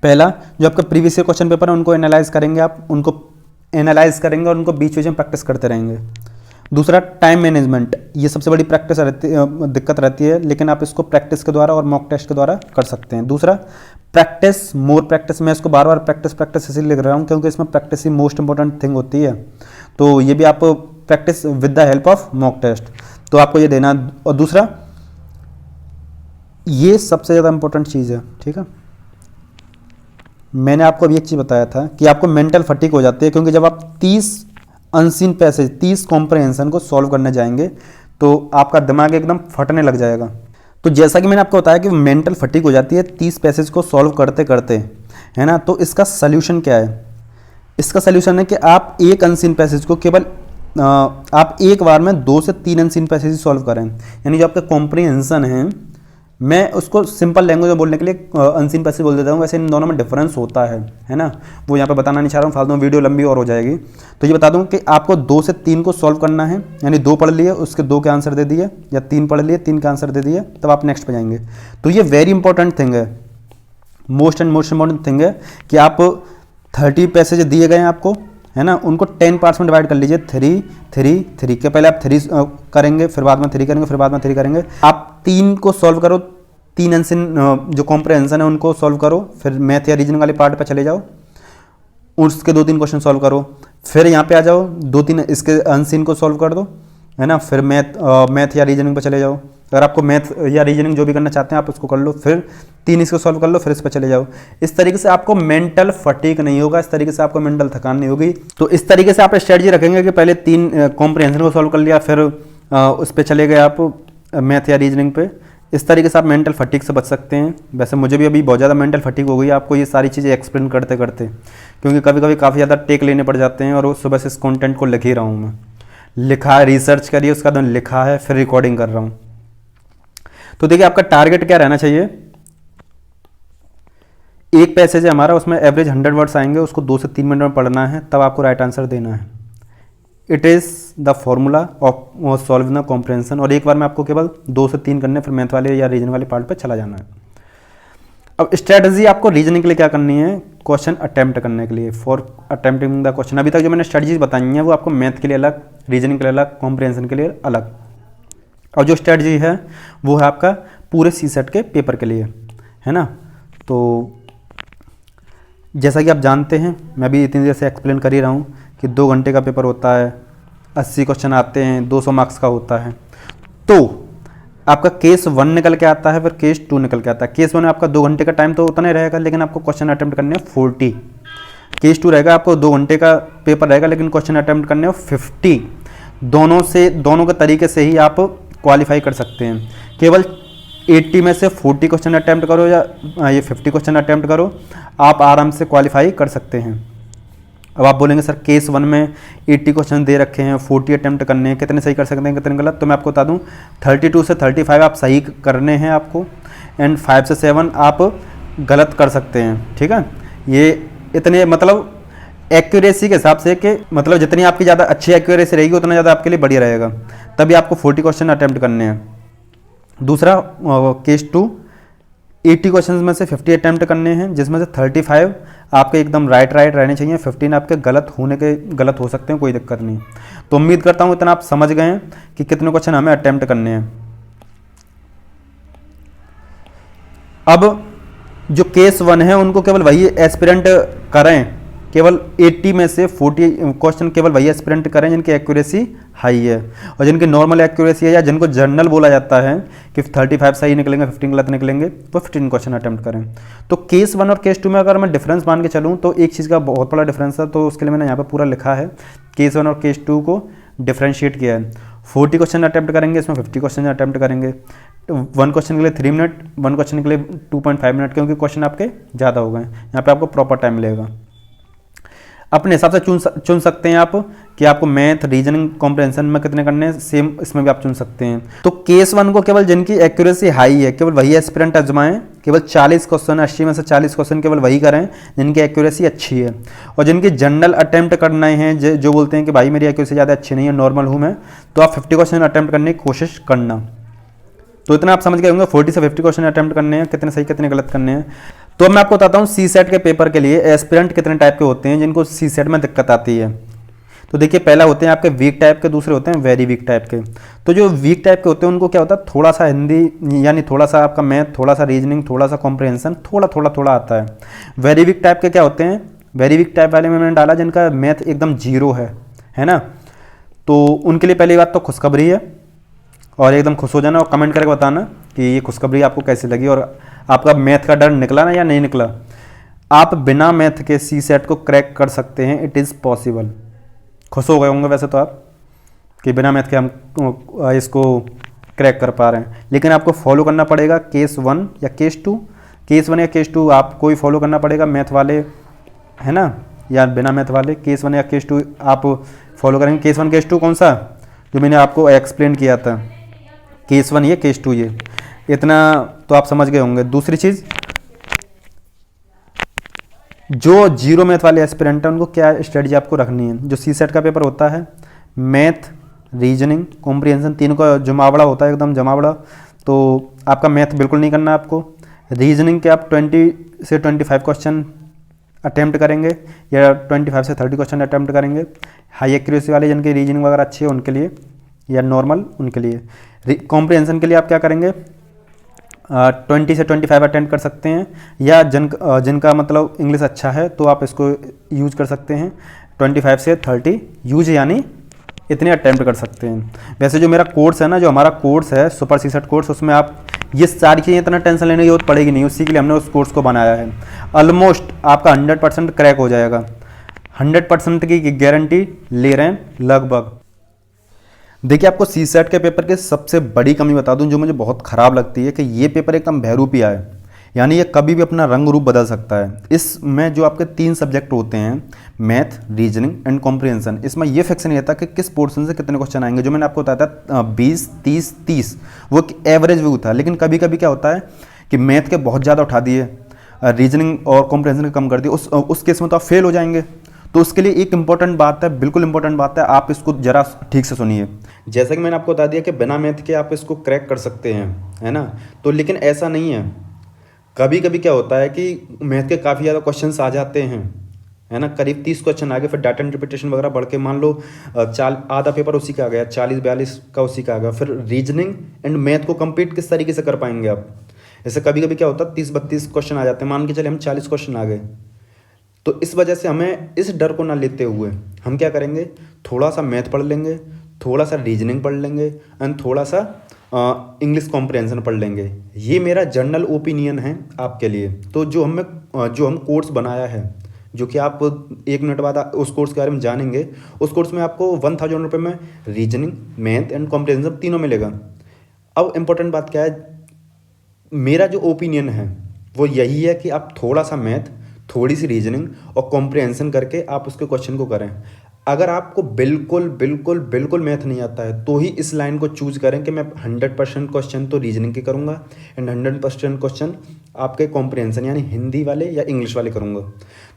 पहला जो आपका प्रीवियस ईयर क्वेश्चन पेपर है उनको एनालाइज करेंगे, आप उनको एनालाइज करेंगे और उनको बीच बीच में प्रैक्टिस करते रहेंगे। दूसरा टाइम मैनेजमेंट, ये सबसे बड़ी प्रैक्टिस दिक्कत रहती है, लेकिन आप इसको प्रैक्टिस के द्वारा और मॉक टेस्ट के द्वारा कर सकते हैं। दूसरा प्रैक्टिस, मोर प्रैक्टिस, मैं इसको बार बार प्रैक्टिस इसलिए लिख रहा हूँ क्योंकि इसमें प्रैक्टिस ही मोस्ट इंपॉर्टेंट थिंग होती है। तो ये भी आप practice with the help of mock test, तो आपको ये देना। और दूसरा ये सबसे ज़्यादा इंपॉर्टेंट चीज़ है, ठीक है। मैंने आपको अभी एक चीज़ बताया था कि आपको मेंटल फटीग हो जाती है, क्योंकि जब आप 30 अनसीन पैसेज 30 कॉम्प्रहेंशन को सॉल्व करने जाएंगे तो आपका दिमाग एकदम फटने लग जाएगा। तो जैसा कि मैंने आपको बताया कि मेंटल फटीग हो जाती है 30 पैसेज को सॉल्व करते करते, है ना। तो इसका सल्यूशन क्या है, इसका सल्यूशन है कि आप एक अनसीन पैसेज को केवल आप एक बार में 2 से 3 अनसीन पैसेज ही सॉल्व करें। यानी जो आपका कॉम्प्रहेंशन है, मैं उसको सिंपल लैंग्वेज में बोलने के लिए अनसीन पैसेज बोल देता हूँ, वैसे इन दोनों में डिफरेंस होता है ना। वो यहाँ पे बताना नहीं चाह रहा हूँ, फालतू में वीडियो लंबी और हो जाएगी। तो ये बता दूँ कि आपको 2 से 3 को सॉल्व करना है, यानी 2 पढ़ लिए उसके 2 के आंसर दे दिए, या 3 पढ़ लिए 3 के आंसर दे दिए, तब आप नेक्स्ट पे जाएंगे। तो ये वेरी इंपॉर्टेंट थिंग है, मोस्ट इंपॉर्टेंट थिंग है कि आप 30 पैसेज दिए गए हैं आपको, है ना, उनको 10 पार्ट्स में डिवाइड कर लीजिए। 3 3 3 के पहले आप 3 करेंगे, फिर बाद में 3 करेंगे, फिर बाद में 3 करेंगे। आप 3 को सॉल्व करो, 3 अनसीन जो कॉम्प्रहेंशन है उनको सॉल्व करो, फिर मैथ या रीजनिंग वाले पार्ट पे चले जाओ, उसके 2-3 क्वेश्चन सॉल्व करो, फिर यहाँ पे आ जाओ 2-3 इसके अनसीन को सॉल्व कर दो, है ना, फिर मैथ या रीजनिंग पे चले जाओ। अगर आपको मैथ या रीजनिंग जो भी करना चाहते हैं आप उसको कर लो, फिर 3 इसको सॉल्व कर लो, फिर इस पर चले जाओ। इस तरीके से आपको मेंटल फटीग नहीं होगा, इस तरीके से आपको मेंटल थकान नहीं होगी। तो इस तरीके से आप स्ट्रेटजी रखेंगे कि पहले 3 कॉम्प्रहेंशन को सॉल्व कर लिया, फिर उस पर चले गए आप मैथ या रीजनिंग पे। इस तरीके से आप मेंटल फटीग से बच सकते हैं। वैसे मुझे भी अभी बहुत ज़्यादा मेंटल फटीग हो गई आपको ये सारी चीज़ें एक्सप्लेन करते करते, क्योंकि कभी कभी काफ़ी ज़्यादा टेक लेने पड़ जाते हैं, और सुबह से इस कंटेंट को लिख ही रहा हूँ मैं, लिखा है, रिसर्च करिए, उसका तो लिखा है, फिर रिकॉर्डिंग कर रहा हूँ। तो देखिए आपका टारगेट क्या रहना चाहिए, एक पैसेज है हमारा, उसमें एवरेज 100 वर्ड्स आएंगे, उसको 2 से 3 मिनट में पढ़ना है, तब आपको राइट आंसर देना है। It is the formula of solving the comprehension. और एक बार में आपको केवल 2 से 3 करने, फिर मैथ वाले या रीजनिंग वाले पार्ट पे चला जाना है। अब स्ट्रेटजी आपको रीजनिंग के लिए क्या करनी है, क्वेश्चन अटेम्प्ट करने के लिए, फॉर अटेम्प्टिंग द क्वेश्चन। अभी तक जो मैंने स्ट्रेटजीज बताई हैं वो आपको मैथ के लिए अलग, रीजनिंग के लिए अलग, कॉम्प्रहेंशन के लिए अलग। और जो स्ट्रेटजी है वो है आपका पूरे CSET के पेपर के लिए, है ना। तो जैसा कि आप जानते हैं, मैं भी इतनी देर से एक्सप्लेन कर ही रहा हूँ कि 2 घंटे का पेपर होता है, 80 क्वेश्चन आते हैं, 200 मार्क्स का होता है। तो आपका केस 1 निकल के आता है, फिर केस 2 निकल के आता है। केस 1 में आपका 2 घंटे का टाइम तो उतना ही रहेगा, लेकिन आपको क्वेश्चन अटेम्प्ट करने हैं 40। केस 2 रहेगा, आपको 2 घंटे का पेपर रहेगा, लेकिन क्वेश्चन अटेम्प्ट करने हैं 50। दोनों के तरीके से ही आप क्वालिफाई कर सकते हैं। केवल 80 में से 40 क्वेश्चन अटेम्प्ट करो या ये 50 क्वेश्चन अटेम्प्ट करो, आप आराम से क्वालिफाई कर सकते हैं। अब आप बोलेंगे सर केस 1 में 80 क्वेश्चन दे रखे हैं, 40 अटेम्प्ट करने हैं, कितने सही कर सकते हैं कितने गलत। तो मैं आपको बता दूं 32 से 35 आप सही करने हैं आपको, एंड 5 से 7 आप गलत कर सकते हैं, ठीक है। ये इतने मतलब एक्यूरेसी के हिसाब से कि मतलब जितनी आपकी ज़्यादा अच्छी एक्यूरेसी रहेगी उतना ज़्यादा आपके लिए बढ़िया रहेगा, तभी आपको 40 क्वेश्चन अटेम्प्ट करने हैं। दूसरा केस 2 80 क्वेश्चन में से 50 अटेम्प्ट करने हैं, जिसमें से 35 आपके एकदम राइट रहने चाहिए, 15 आपके गलत हो सकते हैं, कोई दिक्कत नहीं। तो उम्मीद करता हूँ इतना आप समझ गए हैं कि कितने क्वेश्चन हमें अटेम्प्ट करने हैं। अब जो केस 1 है उनको केवल वही एस्पिरेंट करें, केवल 80 में से 40 क्वेश्चन केवल वही एस्पिरेंट करें जिनकी एक्यूरेसी हाई है, और जिनकी नॉर्मल एक्यूरेसी है या जिनको जनरल बोला जाता है कि 35 सही निकलेंगे 15 गलत निकलेंगे, तो 15 क्वेश्चन अटेम्प्ट करें। तो केस 1 और केस 2 में अगर मैं डिफरेंस मान के चलूँ तो एक चीज़ का बहुत बड़ा डिफरेंस है, तो उसके लिए मैंने यहाँ पर पूरा लिखा है, केस 1 और केस 2 को डिफ्रेंशिएट किया है। 40 क्वेश्चन अटेम्प्ट करेंगे, इसमें 50 क्वेश्चन अटेम्प्ट करेंगे। 1 क्वेश्चन के लिए 3 मिनट, 1 क्वेश्चन के लिए 2.5 मिनट, क्योंकि क्वेश्चन आपके ज़्यादा हो गए। यहाँ पे आपको प्रॉपर टाइम लगेगा। अपने हिसाब से चुन सकते हैं आप कि आपको मैथ, रीजनिंग, कॉम्प्रहेंशन में कितने करने हैं, सेम इसमें भी आप चुन सकते हैं। तो केस 1 को केवल जिनकी एक्यूरेसी हाई है केवल वही एस्पिरेंट आजमाएं, केवल 40 क्वेश्चन 80 में से 40 क्वेश्चन केवल वही करें जिनकी एक्यूरेसी अच्छी है। और जिनकी जनरल अटेम्प्ट करना है, जो बोलते हैं कि भाई मेरी एक्यूरेसी ज़्यादा अच्छी नहीं है, नॉर्मल हूँ मैं, तो आप 50 क्वेश्चन अटेम्प्ट करने की कोशिश करना। तो इतना आप समझ गए होंगे 40 से 50 क्वेश्चन अटेम्प्ट करने हैं, कितने सही कितने गलत करने हैं। तो अब मैं आपको बताता हूँ सी सेट के पेपर के लिए एस्पिरेंट कितने टाइप के होते हैं जिनको सी सेट में दिक्कत आती है। तो देखिए, पहला होते हैं आपके वीक टाइप के, दूसरे होते हैं वेरी वीक टाइप के। तो जो वीक टाइप के होते हैं उनको क्या होता है, थोड़ा सा हिंदी यानी थोड़ा सा आपका मैथ, थोड़ा सा रीजनिंग, थोड़ा सा कॉम्प्रहेंशन, थोड़ा आता है। वेरी वीक टाइप के क्या होते हैं, वेरी वीक टाइप वाले में मैंने डाला जिनका मैथ एकदम जीरो है ना। तो उनके लिए पहली बात तो खुशखबरी है, और एकदम खुश हो जाना और कमेंट करके बताना कि ये खुशखबरी आपको कैसी लगी और आपका मैथ का डर निकला ना या नहीं निकला। आप बिना मैथ के सी सेट को क्रैक कर सकते हैं, इट इज़ पॉसिबल। खुश हो गए होंगे वैसे तो आप कि बिना मैथ के हम इसको क्रैक कर पा रहे हैं, लेकिन आपको फॉलो करना पड़ेगा केस 1 या केस 2। केस 1 या केस 2 आपको ही फॉलो करना पड़ेगा, मैथ वाले है ना या बिना मैथ वाले। केस 1 या केस 2 आप फॉलो करेंगे। केस 1 केस 2 कौन सा, जो मैंने आपको एक्सप्लेन किया था, केस 1 ये केस 2 ये, इतना तो आप समझ गए होंगे। दूसरी चीज़, जो जीरो मैथ वाले एस्पिरेंट हैं उनको क्या स्ट्रेटजी आपको रखनी है। जो सी सेट का पेपर होता है, मैथ, रीजनिंग, कॉम्प्रिहेंशन, तीनों का जमावड़ा होता है, एकदम जमावड़ा। तो आपका मैथ बिल्कुल नहीं करना है आपको। रीजनिंग के आप 20 से 25 क्वेश्चन अटैम्प्ट करेंगे या 25 से 30 क्वेश्चन अटैम्प्ट करेंगे। हाई एक्यूरेसी वाले जिनकी रीजनिंग वगैरह अच्छी है उनके लिए, या नॉर्मल उनके लिए। कॉम्प्रिहेंशन के लिए आप क्या करेंगे, 20 से 25 अटेम्प्ट कर सकते हैं, या जिनका मतलब इंग्लिश अच्छा है तो आप इसको यूज कर सकते हैं। 25 से 30 यूज यानी इतने अटेम्प्ट कर सकते हैं। वैसे जो मेरा कोर्स है ना, जो हमारा कोर्स है सुपर सी सेट कोर्स, उसमें आप ये सारी चीज़ें इतना टेंशन लेने की जरूरत पड़ेगी नहीं, उसी के लिए हमने उस कोर्स को बनाया है। ऑलमोस्ट आपका 100% क्रैक हो जाएगा, 100% की गारंटी ले रहे हैं लगभग। देखिए, आपको सी सेट के पेपर की सबसे बड़ी कमी बता दूं जो मुझे बहुत ख़राब लगती है, कि ये पेपर एकदम बहरूपिया है, यानी ये कभी भी अपना रंग रूप बदल सकता है। इसमें जो आपके 3 सब्जेक्ट होते हैं, मैथ, रीजनिंग एंड कॉम्प्रिहेंशन, इसमें ये फिक्स नहीं रहता कि किस पोर्शन से कितने क्वेश्चन आएंगे। जो मैंने आपको बताया था 20, 30, 30 वो एक एवरेज व्यू था, लेकिन कभी कभी क्या होता है कि मैथ के बहुत ज़्यादा उठा दिए, रीजनिंग और कॉम्प्रिहेंशन के कम कर दिए, उस केस में तो आप फेल हो जाएंगे। तो उसके लिए एक इंपॉर्टेंट बात है, बिल्कुल इंपॉर्टेंट बात है, आप इसको जरा ठीक से सुनिए। जैसा कि मैंने आपको बता दिया कि बिना मैथ के आप इसको क्रैक कर सकते हैं, है ना। तो लेकिन ऐसा नहीं है, कभी कभी क्या होता है कि मैथ के काफ़ी ज़्यादा क्वेश्चंस आ जाते हैं, है ना, करीब 30 क्वेश्चन आ गए, फिर डाटा इंटरप्रिटेशन वगैरह बढ़ के मान लो आधा पेपर उसी का आ गया, 40-42 का उसी का आ गया। फिर रीजनिंग एंड मैथ को कंप्लीट किस तरीके से कर पाएंगे आप। जैसे कभी कभी क्या होता है 30-32 क्वेश्चन आ जाते हैं, मान के चले हम 40 क्वेश्चन आ गए। तो इस वजह से हमें इस डर को ना लेते हुए हम क्या करेंगे, थोड़ा सा मैथ पढ़ लेंगे, थोड़ा सा रीजनिंग पढ़ लेंगे एंड थोड़ा सा इंग्लिश कॉम्प्रहेंशन पढ़ लेंगे। ये मेरा जनरल ओपिनियन है आपके लिए। तो जो हम कोर्स बनाया है, जो कि आप 1 मिनट बाद उस कोर्स के बारे में जानेंगे, उस कोर्स में आपको 1000 रुपये में रीजनिंग, मैथ एंड कॉम्प्रहेंशन तीनों मिलेगा। अब इम्पोर्टेंट बात क्या है, मेरा जो ओपिनियन है वो यही है कि आप थोड़ा सा मैथ, थोड़ी सी रीजनिंग और कॉम्प्रहेंशन करके आप उसके क्वेश्चन को करें। अगर आपको बिल्कुल बिल्कुल बिल्कुल मैथ नहीं आता है तो ही इस लाइन को चूज करें कि मैं 100% क्वेश्चन तो रीजनिंग के करूँगा एंड 100% क्वेश्चन आपके कॉम्प्रहेंशन यानी हिंदी वाले या इंग्लिश वाले करूँगा।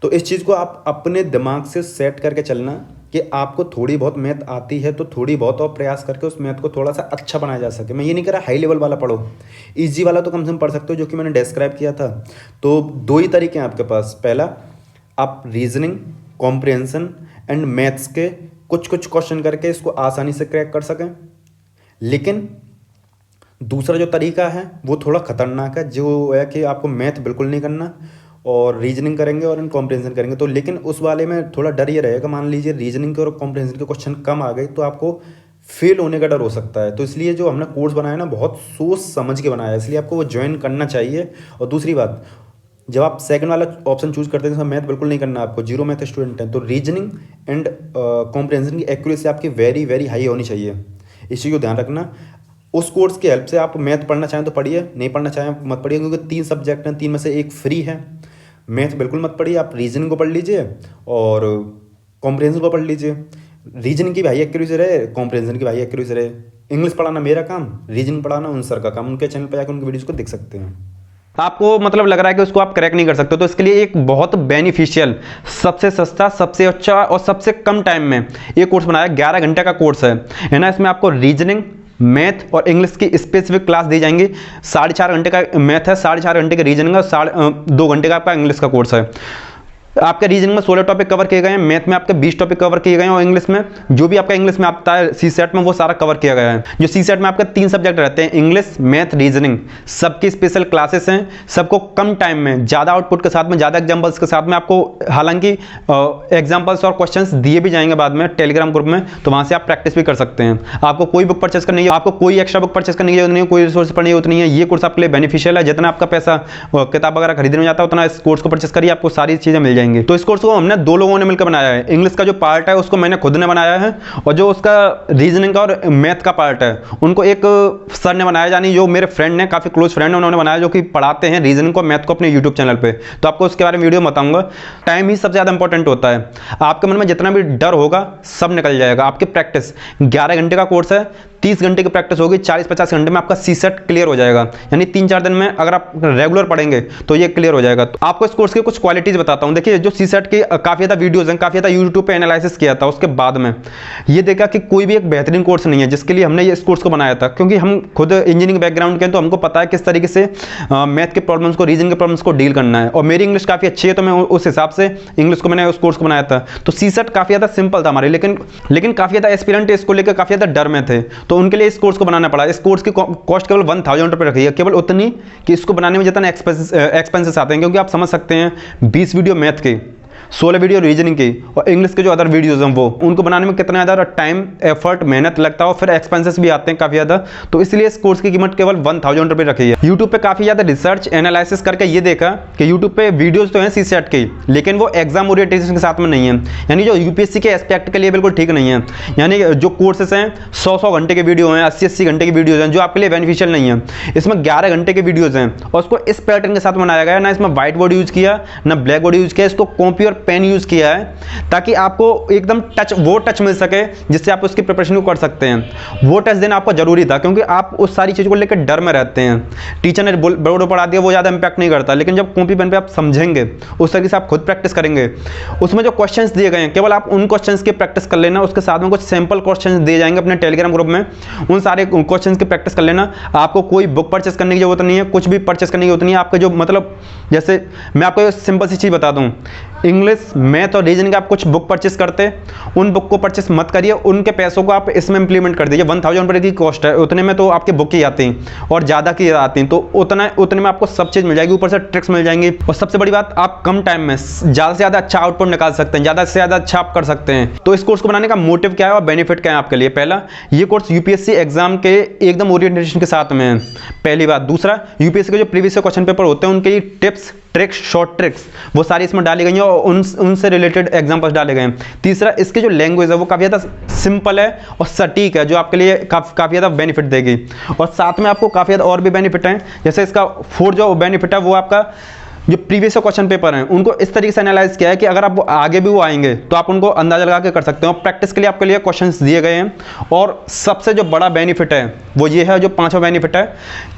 तो इस चीज़ को आप अपने दिमाग से सेट करके चलना कि आपको थोड़ी बहुत मैथ आती है तो थोड़ी बहुत और प्रयास करके उस मैथ को थोड़ा सा अच्छा बनाया जा सके। मैं ये नहीं कह रहा हाई लेवल वाला पढ़ो, ईजी वाला तो कम से कम पढ़ सकते हो, जो कि मैंने डिस्क्राइब किया था। तो 2 ही तरीके हैं आपके पास, पहला आप रीजनिंग, कॉम्प्रहेंशन एंड मैथ्स के कुछ क्वेश्चन करके इसको आसानी से क्रैक कर सकें, लेकिन दूसरा जो तरीका है वो थोड़ा खतरनाक है, जो है कि आपको मैथ बिल्कुल नहीं करना और रीजनिंग करेंगे और इन कॉम्प्रिहेंशन करेंगे। तो लेकिन उस वाले में थोड़ा डर ये रहेगा, मान लीजिए रीजनिंग के और कॉम्प्रिहेंशन के क्वेश्चन कम आ गए तो आपको फेल होने का डर हो सकता है। तो इसलिए जो हमने कोर्स बनाया ना, बहुत सोच समझ के बनाया है, इसलिए आपको वो ज्वाइन करना चाहिए। और दूसरी बात, जब आप सेकंड वाला ऑप्शन चूज करते हैं जिसमें मैथ बिल्कुल नहीं करना, आपको जीरो मैथ स्टूडेंट हैं, तो रीजनिंग एंड कॉम्प्रिहेंशन की एक्यूरेसी आपकी वेरी वेरी हाई होनी चाहिए। इस चीज़ को ध्यान रखना। उस कोर्स की हेल्प से आप मैथ पढ़ना चाहें तो पढ़िए, नहीं पढ़ना चाहें मत पढ़िए, क्योंकि 3 सब्जेक्ट हैं, 3 में से एक फ्री है। मैथ बिल्कुल मत पढ़िए, आप रीजनिंग को पढ़ लीजिए और कॉम्प्रिहेंशन को पढ़ लीजिए। रीजनिंग की भी हाई एक्यूरेसी रहे, कॉम्प्रिहेंशन की भी हाई एक्यूरेसी रहे। इंग्लिश पढ़ाना मेरा काम, रीजनिंग पढ़ाना उन सर का काम। उनके चैनल पर जाकर उनकी वीडियोज़ को देख सकते हैं। आपको मतलब लग रहा है कि उसको आप क्रैक नहीं कर सकते, तो इसके लिए एक बहुत बेनिफिशियल, सबसे सस्ता, सबसे अच्छा और सबसे कम टाइम में ये कोर्स बनाया। 11 घंटे का कोर्स है ना। इसमें आपको रीजनिंग, मैथ और इंग्लिश की स्पेसिफिक क्लास दी जाएंगी। 4.5 घंटे का मैथ है, 4.5 घंटे का रीजनिंग है, 2 घंटे का आपका इंग्लिश का कोर्स है। आपके रीजनिंग में 16 टॉपिक कवर किए गए हैं, मैथ में आपके 20 टॉपिक कवर किए गए हैं और इंग्लिश में जो भी आपका इंग्लिश में आता है सीसेट में वो सारा कवर किया गया है। जो सीसेट में आपके 3 सब्जेक्ट रहते हैं, इंग्लिश, मैथ, रीजनिंग, सबकी स्पेशल क्लासेस हैं। सबको कम टाइम में, ज़्यादा आउटपुट के साथ में, ज़्यादा एग्जाम्पल्स के साथ में आपको, हालांकि एग्जाम्पल्स और क्वेश्चंस दिए भी जाएंगे बाद में टेलीग्राम ग्रुप में, तो वहाँ से आप प्रैक्टिस भी कर सकते हैं। आपको कोई बुक परचेस करनी है, आपको कोई एक्स्ट्रा बुक परचेस करने की जरूरत नहीं है, कोई रिसोर्स पढ़ने की जरूरत नहीं है। ये कोर्स आपके लिए बेनिफिशियल है। जितना आपका पैसा किताब वगैरह खरीदने में जाता है उतना इस कोर्स को परचेस करिए, आपको सारी चीज़ें मिल जाएंगी। तो इस कोर्स को हमने 2 लोगों ने मिलकर बनाया है। इंग्लिश का जो पार्ट है उसको मैंने खुद ने बनाया है, और जो उसका रीजनिंग का और मैथ का पार्ट है उनको एक सर ने बनाया, यानी जो मेरे फ्रेंड ने, काफ़ी क्लोज फ्रेंड है, उन्होंने बनाया, जो कि पढ़ाते हैं रीजनिंग को, मैथ को अपने यूट्यूब चैनल पे। तो आपको उसके बारे में वीडियो बताऊंगा। टाइम ही सबसे ज़्यादा इंपॉर्टेंट होता है। आपके मन में जितना भी डर होगा सब निकल जाएगा। आपकी प्रैक्टिस 11 घंटे का कोर्स है, 30 घंटे की प्रैक्टिस होगी, 40-50 घंटे में आपका सीसेट क्लियर हो जाएगा। यानी 3-4 दिन में अगर आप रेगुलर पढ़ेंगे तो ये क्लियर हो जाएगा। तो आपको इस कोर्स की कुछ क्वालिटीज बताता हूं। देखिए, जो सीसेट की काफ़ी ज़्यादा वीडियोज़ हैं, काफ़ी ज़्यादा यूट्यूब पे एनालिसिस किया था, उसके बाद में ये देखा कि कोई भी एक बेहतरीन कोर्स नहीं है, जिसके लिए हमने ये इस कोर्स को बनाया था। क्योंकि हम खुद इंजीनियरिंग बैकग्राउंड के हैं, तो हमको पता है किस तरीके से मैथ के प्रॉब्लम्स को, रीजनिंग के प्रॉब्लम्स को डील करना है। और मेरी इंग्लिश काफ़ी अच्छी है, तो मैं उस हिसाब से इंग्लिश को, मैंने उस कोर्स को बनाया था। तो सीसेट काफ़ी ज़्यादा सिंपल था हमारे, लेकिन काफ़ी ज़्यादा एस्पिरेंट इसको लेकर काफ़ी ज़्यादा डर में थे, तो उनके लिए इस कोर्स को बनाना पड़ा। इस कोर्स की कॉस्ट केवल 1000 रुपये रखी है, केवल उतनी कि इसको बनाने में जितना एक्सपेंसेस आते हैं। क्योंकि आप समझ सकते हैं 20 वीडियो मैथ के, 16 वीडियो रीजनिंग की और इंग्लिश के जो अदर वीडियोज हैं वो, उनको बनाने में कितना ज़्यादा टाइम, एफर्ट, मेहनत लगता है, और फिर एक्सपेंसेस भी आते हैं काफ़ी ज़्यादा। तो इसलिए इस कोर्स की कीमत केवल 1000 रुपये रखी है। यूट्यूब पे काफ़ी ज़्यादा रिसर्च एनालिसिस करके ये देखा कि यूट्यूब पे वीडियोज़ तो हैं सीसेट की, लेकिन वो एग्जाम ओरिएंटेशन के साथ में नहीं है, यानी जो यूपीएससी के एस्पेक्ट के लिए बिल्कुल ठीक नहीं है। यानी जो कोर्सेस हैं 100-100 घंटे के वीडियो हैं, 80-80 घंटे के वीडियोज़ हैं, जो आपके लिए बेनिफिशियल नहीं है। इसमें 11 घंटे के वीडियोज़ हैं और उसको इस पैटर्न के साथ बनाया गया है। ना इसमें व्हाइट बोर्ड यूज़ किया, ना ब्लैक बोर्ड यूज़ किया, इसको कॉपी और पेन यूज़ किया है, ताकि आपको एकदम वो टच मिल सके जिससे आप उसकी प्रिपरेशन को कर सकते हैं। वो टच देना आपको जरूरी था, क्योंकि आप उस सारी चीज़ को लेकर डर में रहते हैं। टीचर ने बोर्ड पढ़ा दिया, वो ज़्यादा इंपैक्ट नहीं करता, लेकिन जब कॉपी पेन पे आप समझेंगे, उस तरीके से आप खुद प्रैक्टिस करेंगे, उसमें जो क्वेश्चंस दिए गए हैं केवल आप उन क्वेश्चंस की प्रैक्टिस कर लेना। उसके साथ में कुछ सैंपल क्वेश्चंस दिए जाएंगे अपने टेलीग्राम ग्रुप में, उन सारे क्वेश्चंस की प्रैक्टिस कर लेना। आपको कोई बुक परचेस करने की जरूरत नहीं है, कुछ भी परचेस करने की जरूरत नहीं है। आपके जो मतलब, जैसे मैं आपको सिंपल सी चीज़ बता दूँ, इंग्लिश, मैथ और रीजनिंग आप कुछ बुक परचेस करते, उन बुक को परचेस मत करिए, उनके पैसों को आप इसमें इंप्लीमेंट कर दीजिए। 1000 रुपये की कॉस्ट है, उतने में तो आपकी बुक ही आती हैं और ज़्यादा की आती हैं, तो उतने में आपको सब चीज़ मिल जाएगी, ऊपर से ट्रिक्स मिल जाएंगी। और सबसे बड़ी बात, आप कम टाइम में ज़्यादा से ज़्यादा अच्छा आउटपुट निकाल सकते हैं, ज़्यादा से ज़्यादा अच्छा आप कर सकते हैं। तो इस कोर्स को बनाने का मोटिव क्या है और बेनिफिट क्या है आपके लिए? पहला, ये कोर्स यूपीएससी एग्जाम के एकदम ओरिएंटेशन के साथ में है, पहली बात। दूसरा, यूपीएससी के जो प्रीवियस क्वेश्चन पेपर होते हैं उनके टिप्स, ट्रिक्स, शॉर्ट ट्रिक्स, वो सारी इसमें डाली गई हैं और उनसे रिलेटेड एग्जांपल्स डाले गए हैं। तीसरा, इसकी जो लैंग्वेज है वो काफ़ी ज़्यादा सिंपल है और सटीक है, जो आपके लिए काफ़ी ज़्यादा बेनिफिट देगी। और साथ में आपको काफ़ी ज़्यादा और भी बेनिफिट हैं। जैसे इसका 4 जो बेनिफिट है वो आपका जो प्रीवियस क्वेश्चन पेपर हैं उनको इस तरीके से एनालाइज किया है कि अगर आप आगे भी वो आएंगे तो आप उनको अंदाजा लगा के कर सकते हो। प्रैक्टिस के लिए आपके लिए क्वेश्चंस दिए गए हैं। और सबसे जो बड़ा बेनिफिट है वो ये है, जो 5वां बेनिफिट है,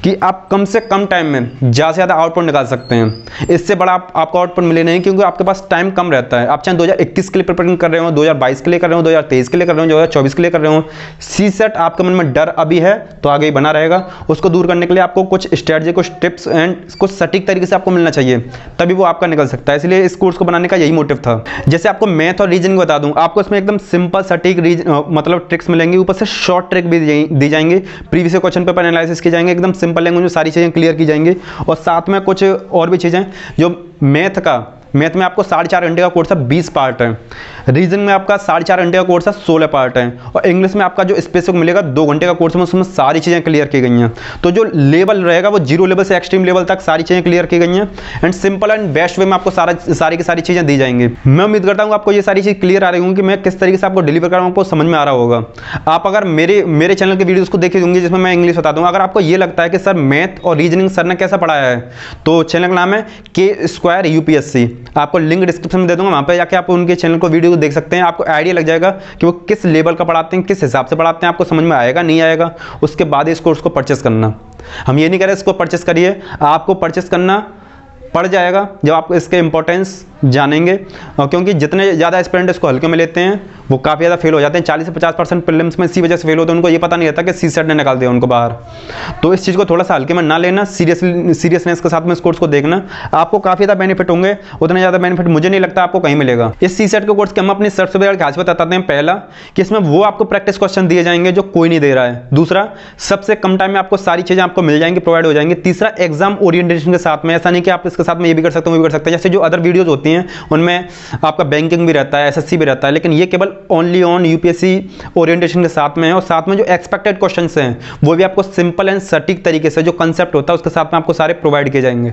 कि आप कम से कम टाइम में ज़्यादा से ज़्यादा आउटपुट निकाल सकते हैं। इससे बड़ा आपको आउटपुट मिले नहीं, क्योंकि आपके पास टाइम कम रहता है। आप चाहे 2021 के लिए प्रिपरेशन कर रहे हो, 2022 के लिए कर रहे हो, 2023 के लिए कर रहे हो, 2024 के लिए कर रहे हो, सीसेट आपके मन में डर अभी है तो आगे ही बना रहेगा। उसको दूर करने के लिए आपको कुछ स्ट्रेटजी, कुछ टिप्स एंड कुछ सटीक तरीके से आपको मिलना चाहिए। तभी वो आपका निकल सकता है। इसलिए इस कोर्स को बनाने का यही मोटिव था। जैसे आपको मैथ और रीजनिंग बता दूं, आपको इसमें एकदम सिंपल सटीक मतलब ट्रिक्स मिलेंगी, ऊपर से शॉर्ट ट्रिक भी दी जाएंगे, प्रीवियस क्वेश्चन पेपर एनालिसिस की जाएंगे, एकदम सिंपल लैंग्वेज में सारी चीज़ें क्लियर की जाएंगी। और साथ में कुछ और भी चीज़ें जो मैथ में आपको 4.5 घंटे का कोर्स है, 20 पार्ट है। रीजनिंग में आपका 4.5 घंटे का कोर्स है, 16 पार्ट है। और इंग्लिश में आपका जो स्पेसिफिक मिलेगा 2 घंटे का कोर्स में, उसमें सारी चीज़ें क्लियर की गई हैं। तो जो लेवल रहेगा वो 0 लेवल से एक्सट्रीम लेवल तक सारी चीज़ें क्लियर की गई हैं। And simple and best way में आपको सारी की सारी चीज़ें दी जाएंगी। मैं उम्मीद करता हूँ आपको ये सारी चीज़ क्लियर आ रही होंगी कि मैं किस तरीके से आपको डिलीवर कर रहा हूँ, आपको समझ में आ रहा होगा। आप अगर मेरे चैनल के वीडियोज़ को देखे होंगे जिसमें मैं इंग्लिश बता दूँ, अगर आपको ये लगता है कि सर मैथ और रीजनिंग सर ने कैसा पढ़ाया है, तो चैनल का नाम है K² UPSC। आपको लिंक डिस्क्रिप्शन में दे दूंगा, वहां पे जाके आप उनके चैनल को वीडियो को देख सकते हैं। आपको आइडिया लग जाएगा कि वो किस लेवल का पढ़ाते हैं, किस हिसाब से पढ़ाते हैं, आपको समझ में आएगा नहीं आएगा। उसके बाद इस कोर्स को परचेस करना। हम ये नहीं कह रहे इसको परचेस करिए, आपको परचेस करना पड़ जाएगा जब आप इसके इंपॉर्टेंस जानेंगे। क्योंकि जितने ज़्यादा स्टूडेंट इसको हल्के में लेते हैं वो काफ़ी ज़्यादा फेल हो जाते हैं। 40 से 50% प्रीलिम्स में इसी वजह से फेल होते हैं, उनको ये पता नहीं रहता कि CSET ने निकाल दिया उनको बाहर। तो इस चीज़ को थोड़ा सा हल्के में ना लेना, सीरियसनेस के साथ में इस कोर्स को देखना, आपको काफ़ी ज़्यादा बेनिफिट होंगे। उतना ज़्यादा बेनिफिट मुझे नहीं लगता आपको कहीं मिलेगा। इस CSET के कोर्स के हम अपनी सबसे बड़ी खासियत बताते हैं। पहला कि इसमें वो आपको प्रैक्टिस क्वेश्चन दिए जाएंगे जो कोई नहीं दे रहा है। दूसरा, सबसे कम टाइम में आपको सारी चीज़ें आपको मिल जाएंगी, प्रोवाइड हो जाएंगी। तीसरा, एग्जाम ओरिएंटेशन के साथ में, ऐसा नहीं कि आप इसके साथ में ये भी कर सकते हैं वो भी कर सकते हैं। जैसे जो अदर वीडियोज़ होती हैं उनमें आपका बैंकिंग भी रहता है, SSC भी रहता है, लेकिन ये केवल ओनली ऑन UPSC ओरिएंटेशन के साथ में है। और साथ में जो एक्सपेक्टेड क्वेश्चंस हैं वो भी आपको सिंपल एंड सटीक तरीके से, जो कंसेप्ट होता है उसके साथ में आपको सारे प्रोवाइड किए जाएंगे।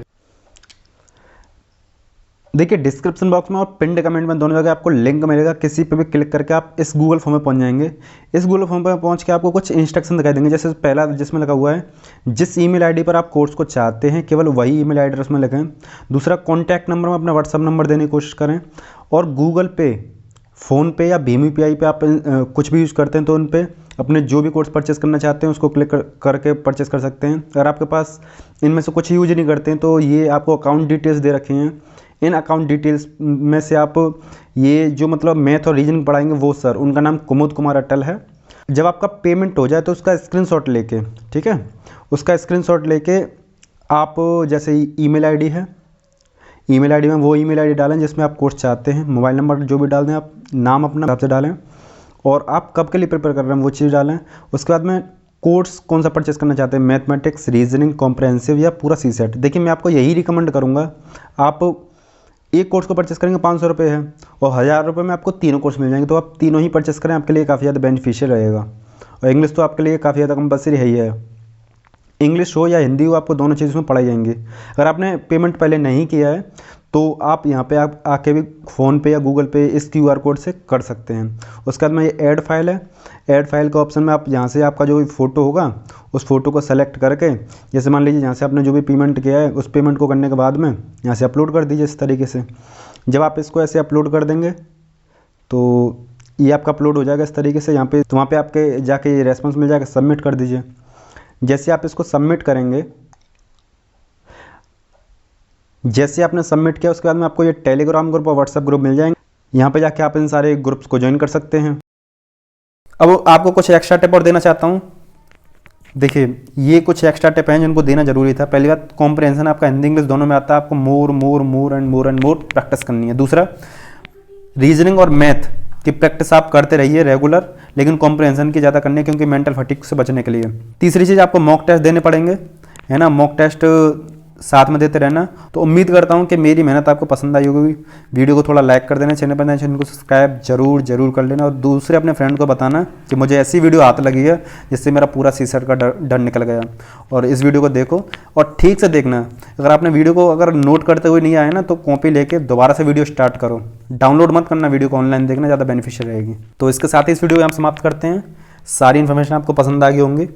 देखिए डिस्क्रिप्शन बॉक्स में और पिंड कमेंट में दोनों जगह आपको लिंक मिलेगा। किसी पे भी क्लिक करके आप इस गूगल फॉर्म में पहुंच जाएंगे। इस गूगल फॉर्म पर पहुंच के आपको कुछ इंस्ट्रक्शन दिखाई देंगे। जैसे पहला जिसमें लगा हुआ है, जिस ईमेल आईडी पर आप कोर्स को चाहते हैं केवल वही ईमेल एड्रेस में लिखें। दूसरा, कॉन्टैक्ट नंबर में अपना व्हाट्सअप नंबर देने की कोशिश करें। और गूगल पे, फ़ोनपे या भीम UPI पे आप कुछ भी यूज़ करते हैं तो उन पर अपने जो भी कोर्स परचेस करना चाहते हैं उसको क्लिक करके परचेस कर सकते हैं। अगर आपके पास इनमें से कुछ यूज नहीं करते हैं तो ये आपको अकाउंट डिटेल्स दे रखे हैं। इन अकाउंट डिटेल्स में से आप ये जो मतलब मैथ और रीजनिंग पढ़ाएंगे वो सर, उनका नाम कुमुद कुमार अटल है। जब आपका पेमेंट हो जाए तो उसका स्क्रीनशॉट लेके, ठीक है, उसका स्क्रीनशॉट लेके आप जैसे ईमेल आईडी है, ईमेल आईडी में वो ईमेल आईडी डालें जिसमें आप कोर्स चाहते हैं। मोबाइल नंबर जो भी डाल दें आप, नाम अपना हिसाब से डालें और आप कब के लिए प्रिपेयर कर रहे हैं वो चीज़ डालें। उसके बाद में कोर्स कौन सा परचेस करना चाहते हैं, मैथमेटिक्स, रीजनिंग, कॉम्प्रहेंसिव या पूरा CSET। देखिए मैं आपको यही रिकमेंड करूँगा, आप एक कोर्स को परचेस करेंगे 500 रुपये है और 1000 रुपये में आपको तीनों कोर्स मिल जाएंगे। तो आप तीनों ही परचेस करें, आपके लिए काफ़ी ज़्यादा बेनिफिशियल रहेगा। और इंग्लिश तो आपके लिए काफ़ी ज़्यादा कंपलसरी है ही है। इंग्लिश हो या हिंदी हो, आपको दोनों चीज़ में पढ़ाई जाएंगी। अगर आपने पेमेंट पहले नहीं किया है तो आप यहाँ पे आप आके भी फ़ोन पे या गूगल पे इस QR कोड से कर सकते हैं। उसके बाद में ये ऐड फाइल है, ऐड फाइल के ऑप्शन में आप यहाँ से आपका जो भी फ़ोटो होगा उस फोटो को सेलेक्ट करके, जैसे मान लीजिए यहाँ से आपने जो भी पेमेंट किया है उस पेमेंट को करने के बाद में यहाँ से अपलोड कर दीजिए इस तरीके से। जब आप इसको ऐसे अपलोड कर देंगे तो ये आपका अपलोड हो जाएगा इस तरीके से यहाँ पे। तो वहाँ पे आपके जाके ये रेस्पॉन्स मिल जाएगा, सबमिट कर दीजिए। जैसे आप इसको सबमिट करेंगे, जैसे आपने सबमिट किया उसके बाद में आपको ये टेलीग्राम ग्रुप और व्हाट्सएप ग्रुप मिल जाएंगे। यहाँ पे जाके आप इन सारे ग्रुप्स को ज्वाइन कर सकते हैं। अब आपको कुछ एक्स्ट्रा टिप और देना चाहता हूँ। देखिए ये कुछ एक्स्ट्रा टिप हैं जिनको देना जरूरी था। पहली बात, कॉम्प्रहेंशन आपका हिंदी इंग्लिश दोनों में आता है, आपको मोर एंड मोर प्रैक्टिस करनी है। दूसरा, रीजनिंग और मैथ की प्रैक्टिस आप करते रहिए रेगुलर, लेकिन कॉम्प्रहेंशन की ज़्यादा करनी है क्योंकि मेंटल फटीग से बचने के लिए। तीसरी चीज़, आपको मॉक टेस्ट देने पड़ेंगे, है ना, मॉक टेस्ट साथ में देते रहना। तो उम्मीद करता हूँ कि मेरी मेहनत आपको पसंद आई होगी। वीडियो को थोड़ा लाइक कर देना, चैनल को सब्सक्राइब जरूर कर लेना और दूसरे अपने फ्रेंड को बताना कि मुझे ऐसी वीडियो हाथ लगी है जिससे मेरा पूरा CSET का डर निकल गया। और इस वीडियो को देखो और ठीक से देखना। अगर आपने वीडियो को अगर नोट करते हुए नहीं आए ना तो कॉपी लेके दोबारा से वीडियो स्टार्ट करो। डाउनलोड मत करना वीडियो को, ऑनलाइन देखना ज़्यादा बेनिफिशियल रहेगी। तो इसके साथ ही इस वीडियो को हम समाप्त करते हैं। सारी इन्फॉर्मेशन आपको पसंद आ गई होंगी।